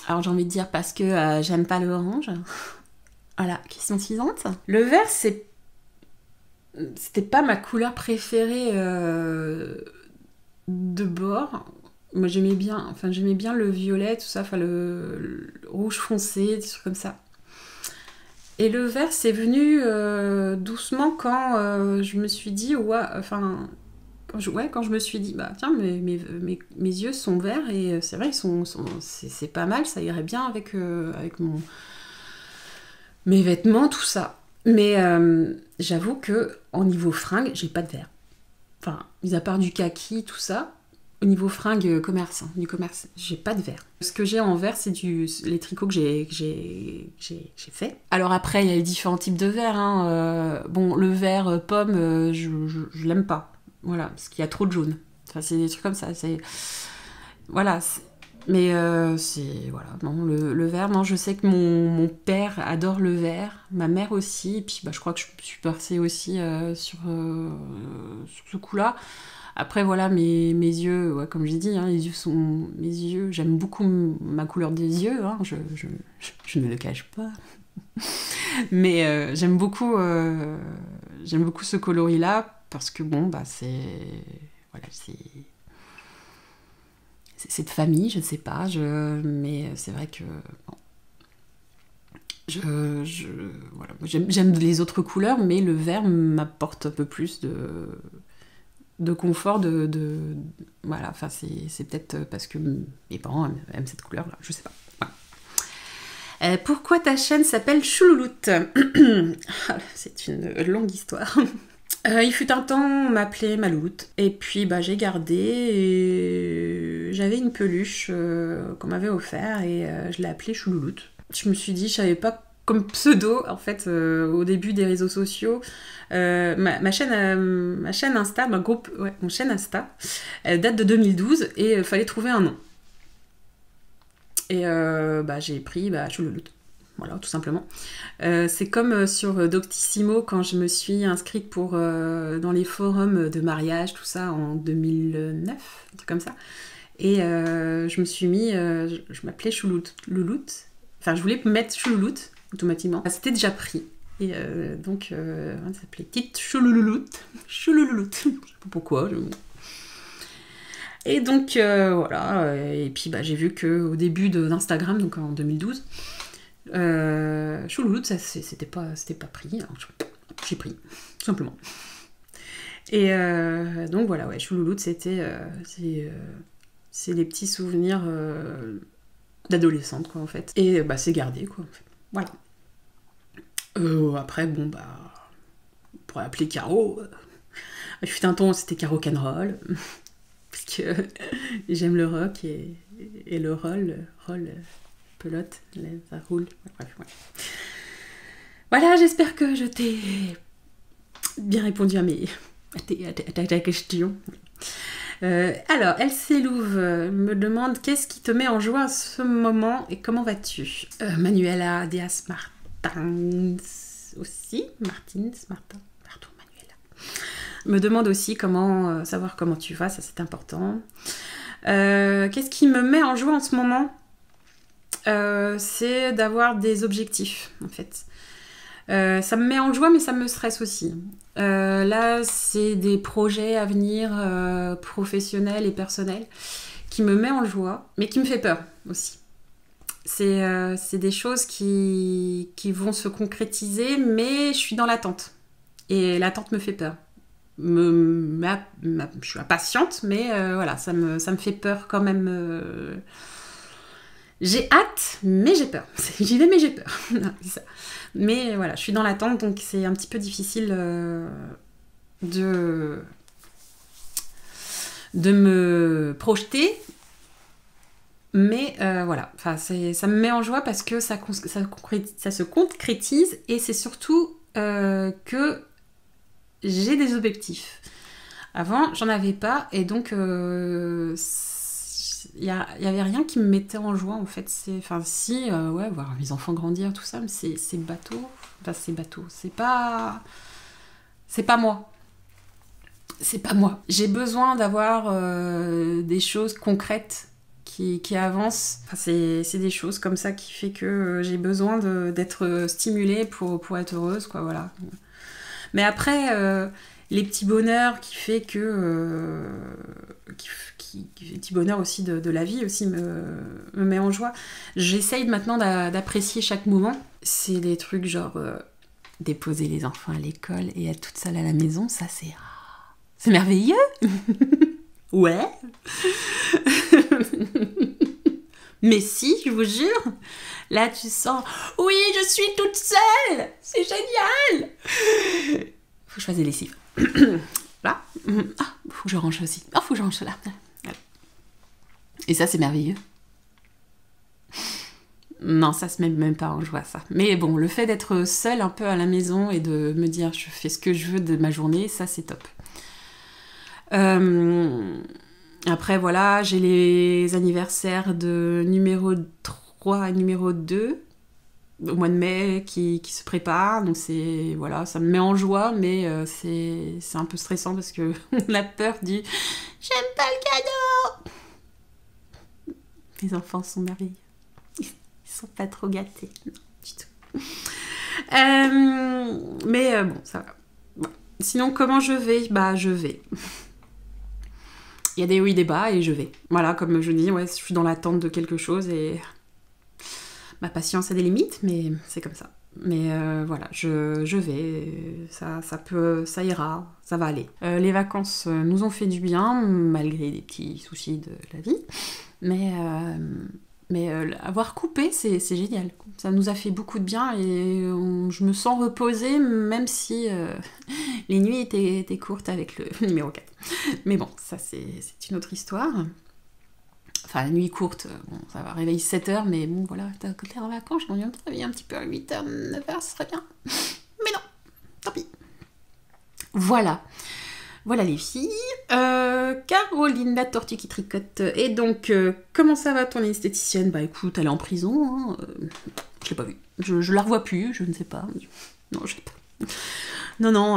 Alors, j'ai envie de dire parce que j'aime pas l'orange. Voilà, question suivante. Le vert, c'était pas ma couleur préférée de bord. Moi, j'aimais bien le violet, tout ça, enfin le rouge foncé, des trucs comme ça. Et le vert, c'est venu doucement quand je me suis dit, quand je me suis dit, bah tiens, mes yeux sont verts et c'est vrai, c'est pas mal, ça irait bien avec mes vêtements, tout ça. Mais j'avoue que au niveau fringues, j'ai pas de vert. Enfin, mis à part du kaki, tout ça. Au niveau fringues du commerce, j'ai pas de vert. Ce que j'ai en vert, c'est les tricots que j'ai fait. Alors après, il y a les différents types de verre. Hein. Bon, le vert pomme, je l'aime pas. Voilà, parce qu'il y a trop de jaune. Enfin, c'est des trucs comme ça. Voilà. Mais c'est... Voilà, non, le vert, non, je sais que mon père adore le vert. Ma mère aussi. Et puis, bah, je crois que je suis passée aussi sur ce coup-là. Après, voilà, mes yeux, ouais, comme j'ai dit, hein, mes yeux, j'aime beaucoup ma couleur des yeux, hein, je ne le cache pas. Mais j'aime beaucoup ce coloris-là, parce que bon, bah, c'est de famille, je ne sais pas, mais c'est vrai que, bon, voilà, j'aime les autres couleurs, mais le vert m'apporte un peu plus de confort, voilà, enfin c'est peut-être parce que mes parents aiment cette couleur là, je sais pas. Voilà. Pourquoi ta chaîne s'appelle Choulouloute? C'est une longue histoire. Il fut un temps, on m'appelait Malouloute, et puis bah, j'ai gardé, et j'avais une peluche qu'on m'avait offert, et je l'ai appelée Choulouloute. Je me suis dit, je savais pas comme pseudo, en fait, au début des réseaux sociaux, ma chaîne Insta, mon chaîne Insta, elle date de 2012 et il fallait trouver un nom. Et bah, j'ai pris Choulouloute. Voilà, tout simplement. C'est comme sur Doctissimo quand je me suis inscrite dans les forums de mariage, tout ça, en 2009, un truc comme ça. Et je me suis mis, je m'appelais Choulouloute. Enfin, je voulais mettre Choulouloute automatiquement. C'était déjà pris. Et donc, ça s'appelait Petite Choulouloute. Choulouloute. Je sais pas pourquoi. Et donc, voilà. Et puis, bah, j'ai vu qu'au début d'Instagram, donc en 2012, Choulouloute, c'était pas pris. Alors, j'ai pris, tout simplement. Et donc, voilà, ouais, Choulouloute, c'est les petits souvenirs d'adolescente, quoi, en fait. Et bah, c'est gardé, quoi, en fait. Voilà. Après, bon, bah, on pourrait appeler Caro. Il fut un temps, c'était Caro Canroll, parce que j'aime le rock et le roll, pelote, ça roule. Bref, ouais. Voilà, j'espère que je t'ai bien répondu à ta question. Alors, Elsie Louve me demande qu'est-ce qui te met en joie à ce moment et comment vas-tu? Manuela Diaz-Martins aussi, Martins, Martin, pardon, Manuela, me demande aussi comment savoir comment tu vas, ça c'est important. Qu'est-ce qui me met en joie en ce moment? C'est d'avoir des objectifs, en fait. Ça me met en joie, mais ça me stresse aussi. Là, c'est des projets à venir professionnels et personnels qui me met en joie, mais qui me fait peur aussi. C'est des choses qui vont se concrétiser, mais je suis dans l'attente. Et l'attente me fait peur. Je suis impatiente, mais voilà, ça me fait peur quand même. J'ai hâte, mais j'ai peur. J'y vais, mais j'ai peur. C'est ça. Mais voilà, je suis dans l'attente, donc c'est un petit peu difficile de me projeter. Mais voilà, ça me met en joie parce que ça se concrétise et c'est surtout que j'ai des objectifs. Avant, j'en avais pas et donc il y avait rien qui me mettait en joie en fait. Ouais, voir mes enfants grandir, tout ça, mais c'est bateau. Enfin, c'est bateau. C'est pas moi. C'est pas moi. J'ai besoin d'avoir des choses concrètes qui avancent. Enfin, c'est des choses comme ça qui fait que j'ai besoin d'être stimulée pour être heureuse, quoi, voilà. Mais après, les petits bonheurs qui fait que... les petits bonheurs aussi de la vie aussi me met en joie. J'essaye maintenant d'apprécier chaque moment. C'est des trucs genre déposer les enfants à l'école et être toute seule à la maison, ça c'est merveilleux. Ouais. Mais si, je vous jure, là tu sens, oui, je suis toute seule, c'est génial. Faut que je fasse des lessives. Là, faut que je range aussi. Faut que je range cela. Et ça, c'est merveilleux. Non, ça se met même pas en joie, ça. Mais bon, le fait d'être seule un peu à la maison et de me dire, je fais ce que je veux de ma journée, ça, c'est top. Après, voilà, j'ai les anniversaires de numéro 3 et numéro 2 au mois de mai qui se préparent. Donc, voilà, ça me met en joie, mais c'est un peu stressant parce qu'on a peur du « j'aime pas le cadeau !» Les enfants sont merveilleux. Ils sont pas trop gâtés. Non, du tout. Mais bon, ça va. Bon. Sinon, comment je vais? Bah, je vais. Il y a des hauts et des bas et je vais. Voilà, comme je dis, ouais, je suis dans l'attente de quelque chose et ma patience a des limites, mais c'est comme ça. Mais voilà, je vais, ça ira, ça va aller. Les vacances nous ont fait du bien, malgré des petits soucis de la vie. Mais avoir coupé, c'est génial. Ça nous a fait beaucoup de bien et je me sens reposée, même si les nuits étaient courtes avec le numéro 4. Mais bon, ça c'est une autre histoire. Enfin, la nuit courte, bon, ça va réveiller 7h, mais bon, voilà, quand t'es en vacances, je m'en réveiller un petit peu à 8h, 9h, ce serait bien. Mais non, tant pis. Voilà. Voilà les filles. Caroline, la tortue qui tricote. Et donc, comment ça va ton esthéticienne? Bah écoute, elle est en prison. Hein. Je l'ai pas vue. Je la revois plus, je ne sais pas. Non, je sais pas. Non,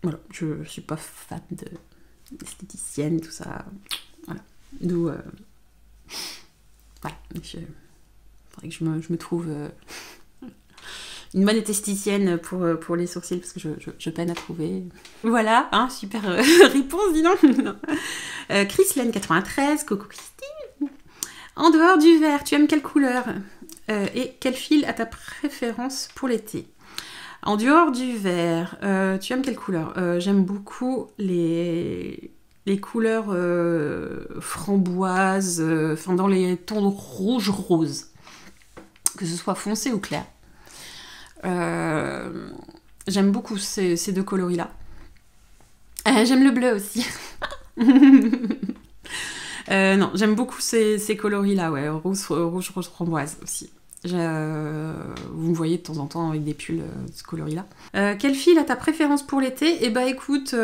voilà, je suis pas fan d'esthéticienne, tout ça. Voilà. D'où... voilà. Faudrait que je me trouve... une bonne esthéticienne pour les sourcils, parce que je peine à trouver. Voilà, hein, super réponse, dis donc. Chrislène 93, coucou Christine. En dehors du vert, tu aimes quelle couleur et quel fil a ta préférence pour l'été? En dehors du vert, tu aimes quelle couleur? J'aime beaucoup les couleurs framboises, dans les tons rouge-rose, que ce soit foncé ou clair. J'aime beaucoup ces deux coloris-là. J'aime le bleu aussi. Non, j'aime beaucoup ces coloris-là, ouais, rouge framboise aussi. Vous me voyez de temps en temps avec des pulls de ce coloris-là. Quel fil a ta préférence pour l'été? Eh bah écoute,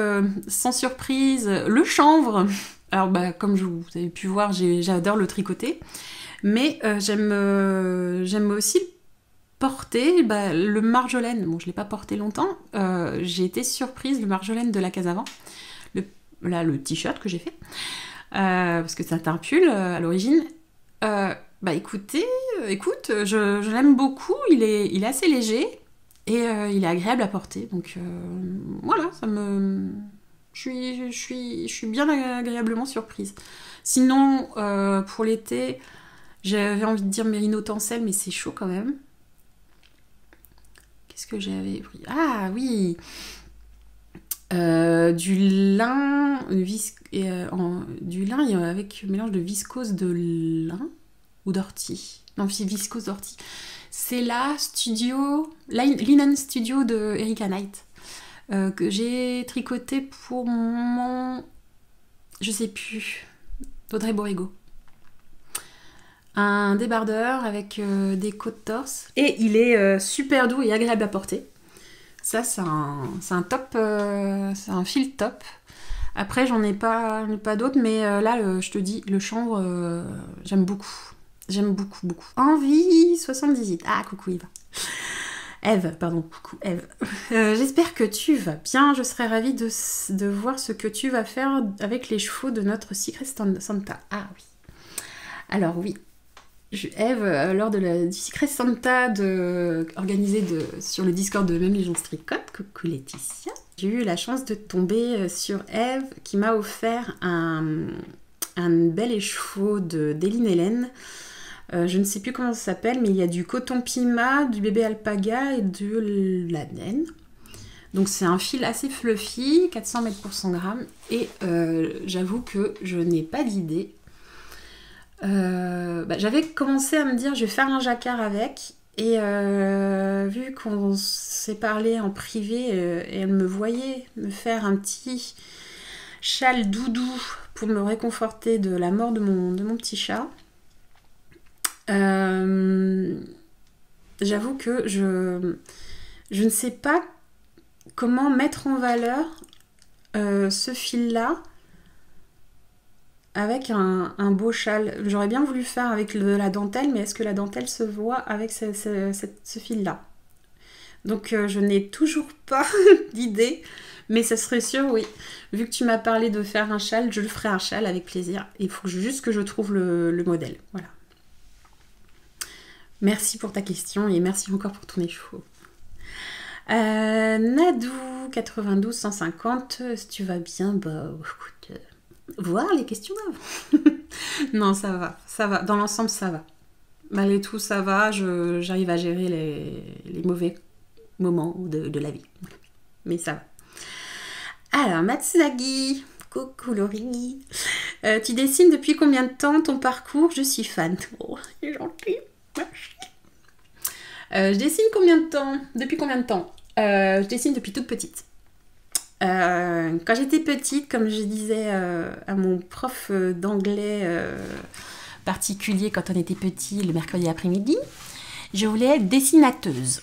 sans surprise, le chanvre. Alors bah comme vous avez pu voir, j'adore le tricoter. Mais j'aime aussi porter le marjolaine. Bon, je ne l'ai pas porté longtemps. J'ai été surprise, le marjolaine de la Casavant. Le t-shirt que j'ai fait. Parce que c'est un pull à l'origine. Écoute, je l'aime beaucoup. Il est assez léger et il est agréable à porter. Donc voilà, je suis bien agréablement surprise. Sinon, pour l'été, j'avais envie de dire Mérino Tencel, mais c'est chaud quand même. Qu'est-ce que j'avais pris? Ah oui, du lin, du lin avec mélange de viscose de lin ou d'ortie. Non, c'est viscose d'ortie. C'est la Linen Studio de Erika Knight que j'ai tricoté pour mon, je sais plus, Audrey Borrego. Un débardeur avec des côtes torse et il est super doux et agréable à porter. Ça, c'est un top, c'est un fil top. Après, j'en ai pas d'autres, mais là, je te dis, le chanvre, j'aime beaucoup. J'aime beaucoup, beaucoup. Envie 78. Ah, coucou Eva. Eve, pardon, coucou Eve. J'espère que tu vas bien. Je serais ravie de voir ce que tu vas faire avec les chevaux de notre Secret Santa. Ah oui. Alors oui. Eve, lors du Secret Santa organisé sur le Discord de Même Légion Stricote, coucou Laetitia, j'ai eu la chance de tomber sur Eve qui m'a offert un bel écheveau d'Eline Hélène. Je ne sais plus comment ça s'appelle, mais il y a du coton pima, du bébé alpaga et de la laine. Donc c'est un fil assez fluffy, 400 mètres pour 100 grammes. Et j'avoue que je n'ai pas d'idée. J'avais commencé à me dire je vais faire un jacquard avec et vu qu'on s'est parlé en privé et elle me voyait me faire un petit châle doudou pour me réconforter de la mort de mon petit chat, j'avoue que je ne sais pas comment mettre en valeur ce fil là avec un beau châle. J'aurais bien voulu faire avec de la dentelle, mais est-ce que la dentelle se voit avec ce fil-là? Donc je n'ai toujours pas d'idée, mais ça serait sûr, oui. Vu que tu m'as parlé de faire un châle, je le ferai un châle avec plaisir. Il faut juste que je trouve le modèle. Voilà. Merci pour ta question et merci encore pour ton écheveau. Nadou 92 150, si tu vas bien, écoute... voir les questions d'avant. Non, ça va. Dans l'ensemble, ça va. Malgré tout, ça va. J'arrive à gérer les mauvais moments de la vie. Mais ça va. Alors, Matsuzagi, coucou Laurie. Tu dessines depuis combien de temps ton parcours? Je suis fan. Oh, c'est gentil. Je dessine depuis combien de temps? Je dessine depuis toute petite. Quand j'étais petite, comme je disais à mon prof d'anglais particulier quand on était petit le mercredi après-midi, je voulais être dessinateuse.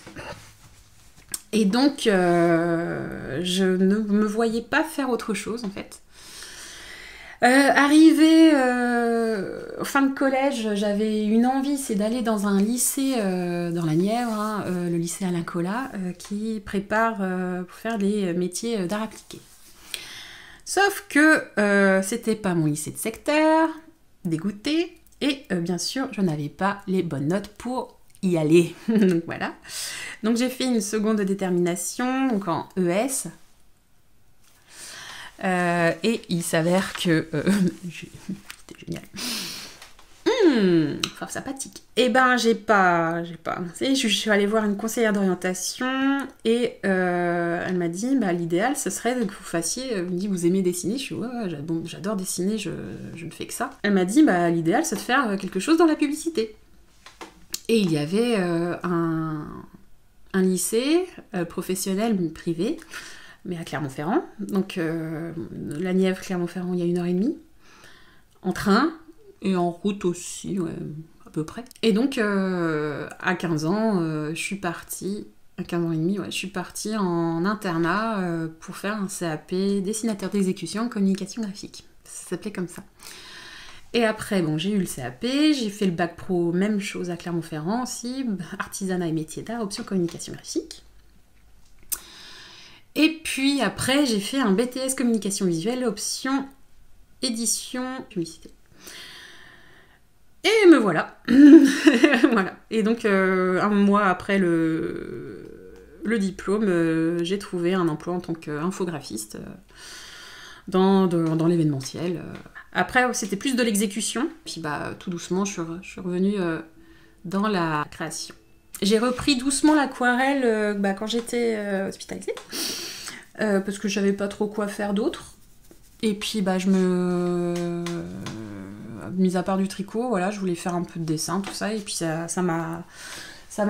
Et donc, je ne me voyais pas faire autre chose en fait. Arrivée fin de collège, j'avais une envie, c'est d'aller dans un lycée dans la Nièvre, le lycée Alain Colas, qui prépare pour faire des métiers d'art appliqué. Sauf que c'était pas mon lycée de secteur, dégoûtée, et bien sûr, je n'avais pas les bonnes notes pour y aller. Donc voilà. Donc j'ai fait une seconde détermination, donc en ES. Et il s'avère que c'était génial. Force sympathique. Et ben j'ai pas. Je suis allée voir une conseillère d'orientation et elle m'a dit l'idéal ce serait que vous fassiez. Elle me dit vous aimez dessiner? Je suis ouais, j'adore dessiner, je ne fais que ça. Elle m'a dit l'idéal c'est de faire quelque chose dans la publicité. Et il y avait un lycée professionnel privé, mais à Clermont-Ferrand. Donc la Nièvre, Clermont-Ferrand, il y a 1h30 en train et en route aussi, ouais, à peu près. Et donc, à 15 ans, je suis partie, à 15 ans et demi, ouais, je suis partie en internat pour faire un CAP dessinateur d'exécution en communication graphique. Ça s'appelait comme ça. Et après, bon, j'ai eu le CAP, j'ai fait le bac pro, même chose à Clermont-Ferrand aussi, artisanat et métier d'art, option communication graphique. Et puis après, j'ai fait un BTS communication visuelle, option édition publicité. Et me voilà. Voilà. Et donc, un mois après le diplôme, j'ai trouvé un emploi en tant qu'infographiste dans l'événementiel. Après, c'était plus de l'exécution. Puis, tout doucement, je suis revenue dans la création. J'ai repris doucement l'aquarelle quand j'étais hospitalisée. Parce que je savais pas trop quoi faire d'autre. Et puis, mis à part du tricot, voilà, je voulais faire un peu de dessin, tout ça. Et puis, ça m'a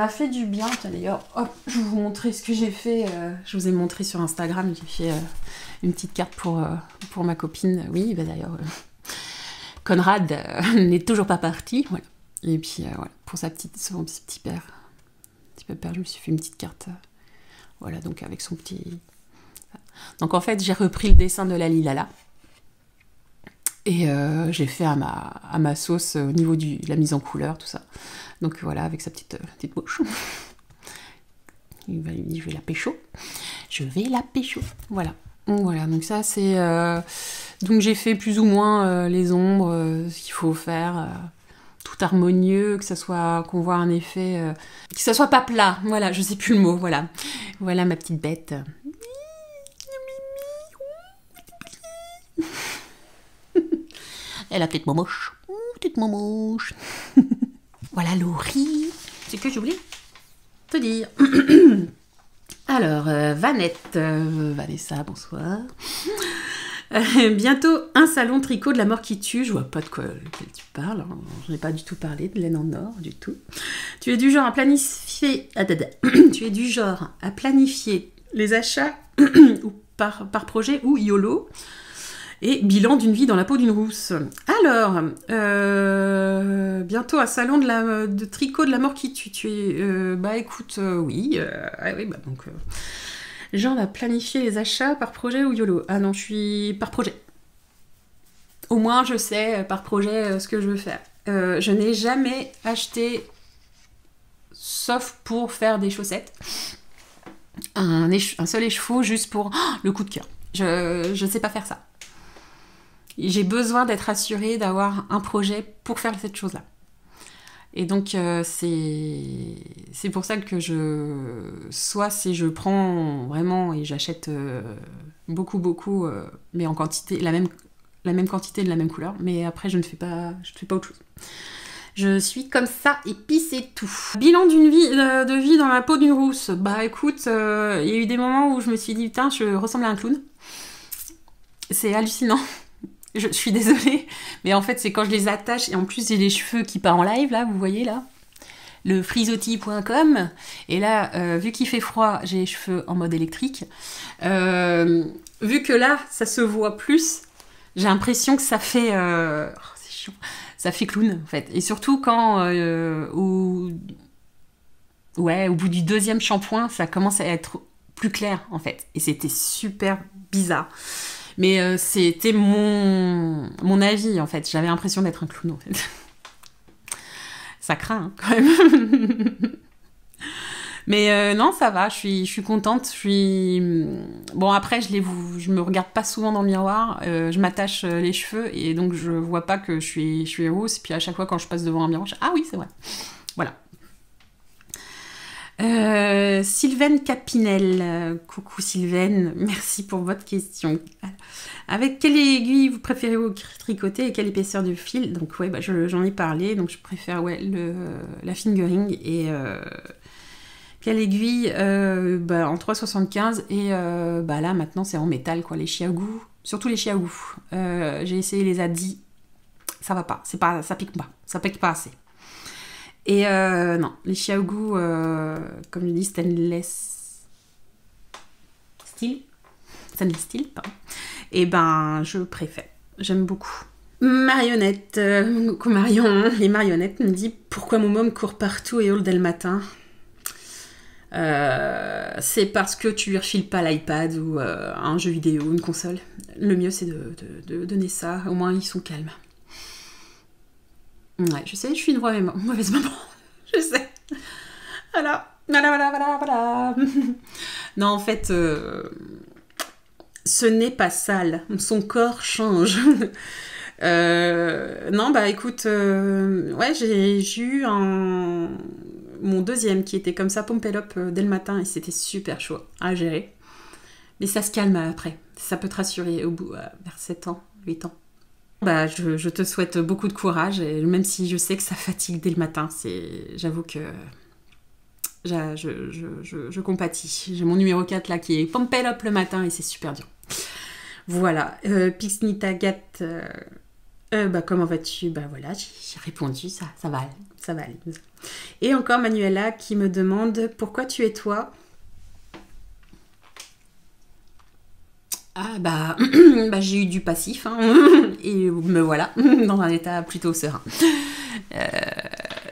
fait du bien. D'ailleurs, hop, je vais vous montrer ce que j'ai fait. Je vous ai montré sur Instagram. J'ai fait une petite carte pour ma copine. Oui, d'ailleurs, Conrad n'est toujours pas parti. Voilà. Et puis, voilà, pour son petit père. Je me suis fait une petite carte. Voilà, donc avec son petit... Donc en fait, j'ai repris le dessin de la Lilala. Et j'ai fait à ma sauce au niveau de la mise en couleur, tout ça. Donc voilà, avec sa petite bouche. Il m'a dit, je vais la pécho. Je vais la pécho. Voilà. Voilà, donc ça c'est... Donc j'ai fait plus ou moins les ombres, ce qu'il faut faire... tout harmonieux, qu'on voit un effet... que ça soit pas plat. Voilà, je sais plus le mot, voilà. Voilà ma petite bête. Elle a peut-être moche. Petite moche. Voilà Laurie. C'est que j'ai oublié te dire. Alors, Vanessa, bonsoir. Bientôt un salon tricot de la mort qui tue. Je vois pas de quoi tu parles. Je n'ai pas du tout parlé de laine en or, du tout. Tu es du genre à planifier... tu es du genre à planifier les achats ou par projet ou YOLO. Et bilan d'une vie dans la peau d'une rousse. Alors, bientôt un salon de tricot de la mort qui tue. Tu es, écoute, oui. Donc, genre à planifier les achats par projet ou YOLO. Ah non, je suis par projet. Au moins, je sais par projet ce que je veux faire. Je n'ai jamais acheté, sauf pour faire des chaussettes, un seul écheveau juste pour le coup de cœur. Je ne sais pas faire ça. J'ai besoin d'être assurée d'avoir un projet pour faire cette chose-là. Et donc, c'est pour ça que soit si je prends vraiment et j'achète beaucoup, mais en quantité, la même quantité de la même couleur, mais après, je ne fais pas autre chose. Je suis comme ça et puis c'est tout. Bilan de vie dans la peau d'une rousse. Écoute, il y a eu des moments où je me suis dit, putain, je ressemble à un clown. C'est hallucinant. Je suis désolée, mais en fait, c'est quand je les attache, et en plus, j'ai les cheveux qui partent en live, là, vous voyez, là, le frisoti.com, et là, vu qu'il fait froid, j'ai les cheveux en mode électrique. Vu que là, ça se voit plus, j'ai l'impression que ça fait... c'est chiant, ça fait clown, en fait. Et surtout quand, au bout du deuxième shampoing, ça commence à être plus clair, en fait. Et c'était super bizarre. Mais c'était mon avis, en fait. J'avais l'impression d'être un clown, en fait. Ça craint, hein, quand même. Mais non, ça va, je suis contente. Bon, après, je me regarde pas souvent dans le miroir. Je m'attache les cheveux et donc je vois pas que je suis rousse. Puis à chaque fois, quand je passe devant un miroir, ah oui, c'est vrai. Voilà. Sylvaine Capinel, coucou Sylvaine, merci pour votre question. Avec quelle aiguille vous préférez tricoter et quelle épaisseur du fil? Donc ouais, j'en ai parlé, donc je préfère la fingering et quelle aiguille en 3,75 et là maintenant c'est en métal quoi, les Chiaogu, surtout les Chiaogu. J'ai essayé les Adzi, ça va pas, ça pique pas assez. Et non, les Chiaogu, comme je dis, stainless steel, pardon. Et je préfère. J'aime beaucoup. Marionnette, Marion, les marionnettes me dit pourquoi mon môme court partout et hurle dès le matin. C'est parce que tu lui refiles pas l'iPad ou un jeu vidéo ou une console. Le mieux c'est de donner ça, au moins ils sont calmes. Ouais, je sais, je suis une mauvaise maman, je sais. Voilà. Non, en fait, ce n'est pas sale, son corps change. Non, bah écoute, ouais, j'ai eu mon deuxième qui était comme ça, pompé up dès le matin et c'était super chaud à gérer. Mais ça se calme après, ça peut te rassurer au bout, vers 7 ans, 8 ans. Bah, je te souhaite beaucoup de courage, et même si je sais que ça fatigue dès le matin, j'avoue que je compatis. J'ai mon numéro 4 là qui est pompé up le matin et c'est super dur. Voilà, Pixnitagat, bah comment vas-tu? Bah voilà, j'ai répondu, ça va aller. Et encore Manuela qui me demande pourquoi tu es toi? Ah bah, j'ai eu du passif, hein, et me voilà, dans un état plutôt serein.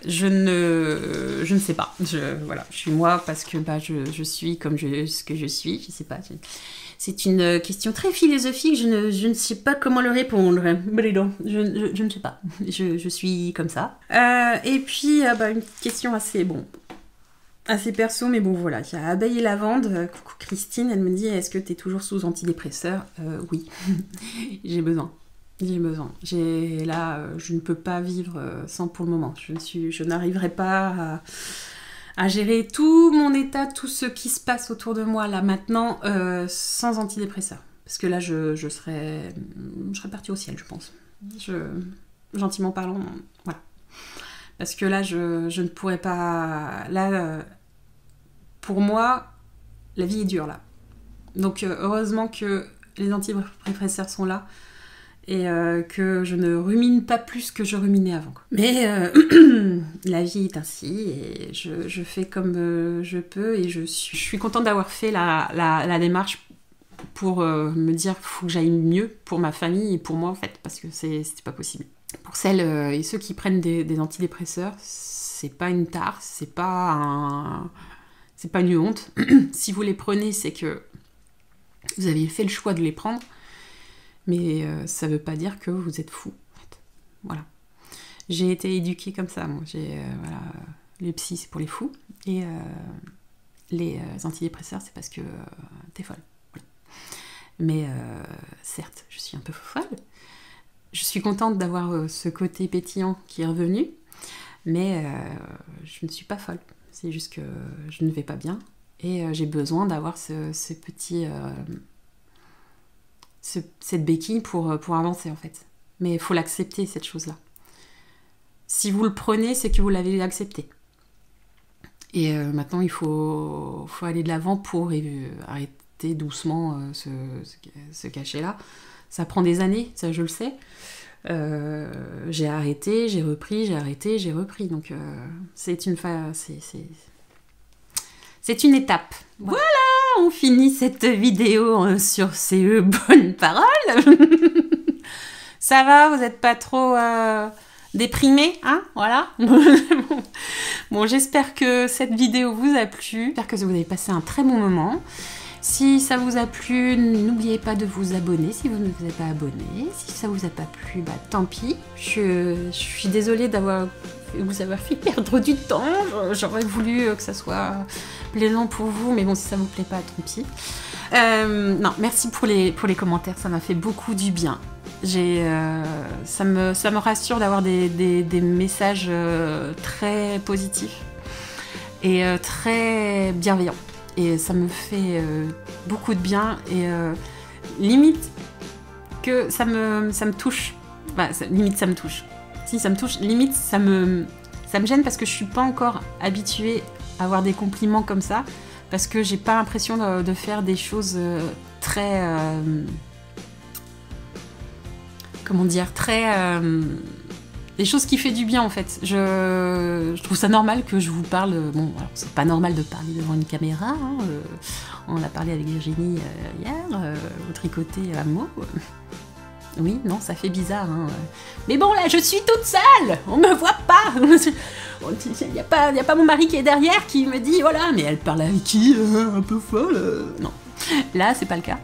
Je ne sais pas, voilà, je suis moi parce que bah, je suis comme ce que je suis, je sais pas. C'est une question très philosophique, je ne sais pas comment le répondre. Je ne sais pas, je suis comme ça. Et puis, bah, une question assez perso, mais bon voilà, il y a Abeille et Lavande, coucou Christine, elle me dit est-ce que tu es toujours sous antidépresseur? Oui, j'ai besoin. Là, je ne peux pas vivre sans pour le moment. Je n'arriverai pas à gérer tout mon état, tout ce qui se passe autour de moi là maintenant sans antidépresseur. Parce que là, je serais partie au ciel, je pense. Gentiment parlant, voilà. Parce que là, je ne pourrais pas... Là, pour moi, la vie est dure, là. Donc, heureusement que les antidépresseurs sont là et que je ne rumine pas plus que je ruminais avant. Mais la vie est ainsi et je fais comme je peux et je suis contente d'avoir fait la démarche pour me dire qu'il faut que j'aille mieux pour ma famille et pour moi, en fait, parce que c'était pas possible. Pour celles et ceux qui prennent des antidépresseurs, c'est pas une tare, c'est pas une honte. Si vous les prenez, c'est que vous aviez fait le choix de les prendre, mais ça veut pas dire que vous êtes fou, en fait. Voilà. J'ai été éduquée comme ça, moi. Voilà, les psys, c'est pour les fous, et les antidépresseurs, c'est parce que t'es folle. Voilà. Mais certes, je suis un peu folle. Je suis contente d'avoir ce côté pétillant qui est revenu, mais je ne suis pas folle. C'est juste que je ne vais pas bien et j'ai besoin d'avoir ce petit... cette béquille pour avancer, en fait. Mais il faut l'accepter, cette chose-là. Si vous le prenez, c'est que vous l'avez accepté. Et maintenant, il faut aller de l'avant pour arrêter doucement ce cachet-là. Ça prend des années, ça je le sais. J'ai arrêté, j'ai repris, j'ai arrêté, j'ai repris. Donc c'est une étape. Voilà, on finit cette vidéo sur ces bonnes paroles. Ça va, vous n'êtes pas trop déprimés, hein? Voilà. Bon, j'espère que cette vidéo vous a plu. J'espère que vous avez passé un très bon moment. Si ça vous a plu, n'oubliez pas de vous abonner si vous ne vous êtes pas abonné. Si ça vous a pas plu, bah tant pis. Je suis désolée vous avoir fait perdre du temps. J'aurais voulu que ça soit plaisant pour vous, mais bon, si ça vous plaît pas, tant pis. Non, merci pour les commentaires, ça m'a fait beaucoup du bien. Ça me rassure d'avoir des messages très positifs et très bienveillants. Et ça me fait beaucoup de bien et limite que ça me touche. Bah, limite ça me touche. Si ça me touche, limite ça me gêne parce que je suis pas encore habituée à avoir des compliments comme ça, parce que j'ai pas l'impression de faire des choses très... comment dire, très... des choses qui fait du bien, en fait. Je trouve ça normal que je vous parle... Bon, alors, c'est pas normal de parler devant une caméra. Hein, on a parlé avec Virginie hier, au tricoté à mots. Oui, non, ça fait bizarre. Hein. Mais bon, là, je suis toute seule. On me voit pas. Il n'y a pas mon mari qui est derrière qui me dit, voilà, mais elle parle avec qui un peu folle. Non, là, c'est pas le cas.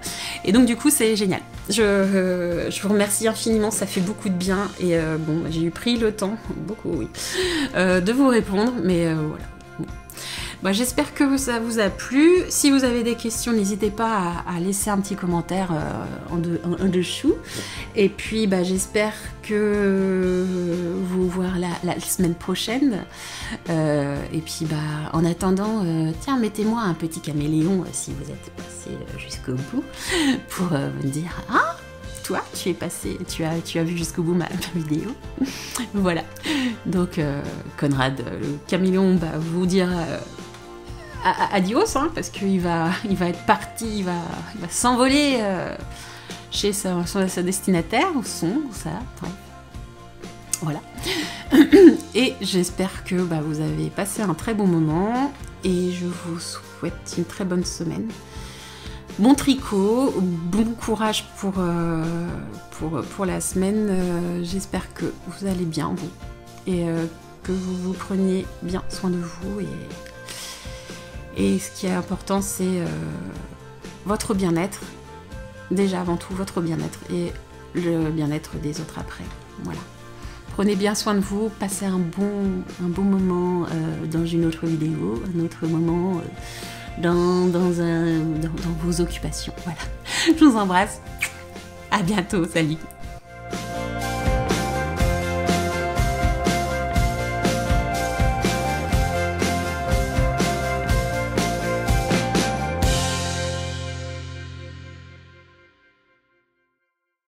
Et donc, du coup, c'est génial. Je vous remercie infiniment, ça fait beaucoup de bien. Et bon, j'ai eu pris le temps, beaucoup, oui, de vous répondre. Mais voilà. Bah, j'espère que ça vous a plu. Si vous avez des questions, n'hésitez pas à laisser un petit commentaire en dessous. Et puis, bah, j'espère que vous voir la semaine prochaine. Et puis, bah, en attendant, tiens, mettez-moi un petit caméléon si vous êtes passé jusqu'au bout pour me dire « Ah, toi, tu es passé, tu as vu jusqu'au bout ma vidéo. » Voilà. Donc, Conrad, le caméléon, bah, vous dira... adios, hein, parce qu'il va être parti, il va s'envoler chez sa destinataire, ou ça, bref. Voilà. Et j'espère que bah, vous avez passé un très bon moment, et je vous souhaite une très bonne semaine. Bon tricot, bon courage pour la semaine, j'espère que vous allez bien, vous, et que vous preniez bien soin de vous, et ce qui est important, c'est votre bien-être, déjà avant tout votre bien-être, et le bien-être des autres après. Voilà. Prenez bien soin de vous, passez un bon moment dans une autre vidéo, un autre moment dans vos occupations. Voilà. Je vous embrasse. À bientôt. Salut.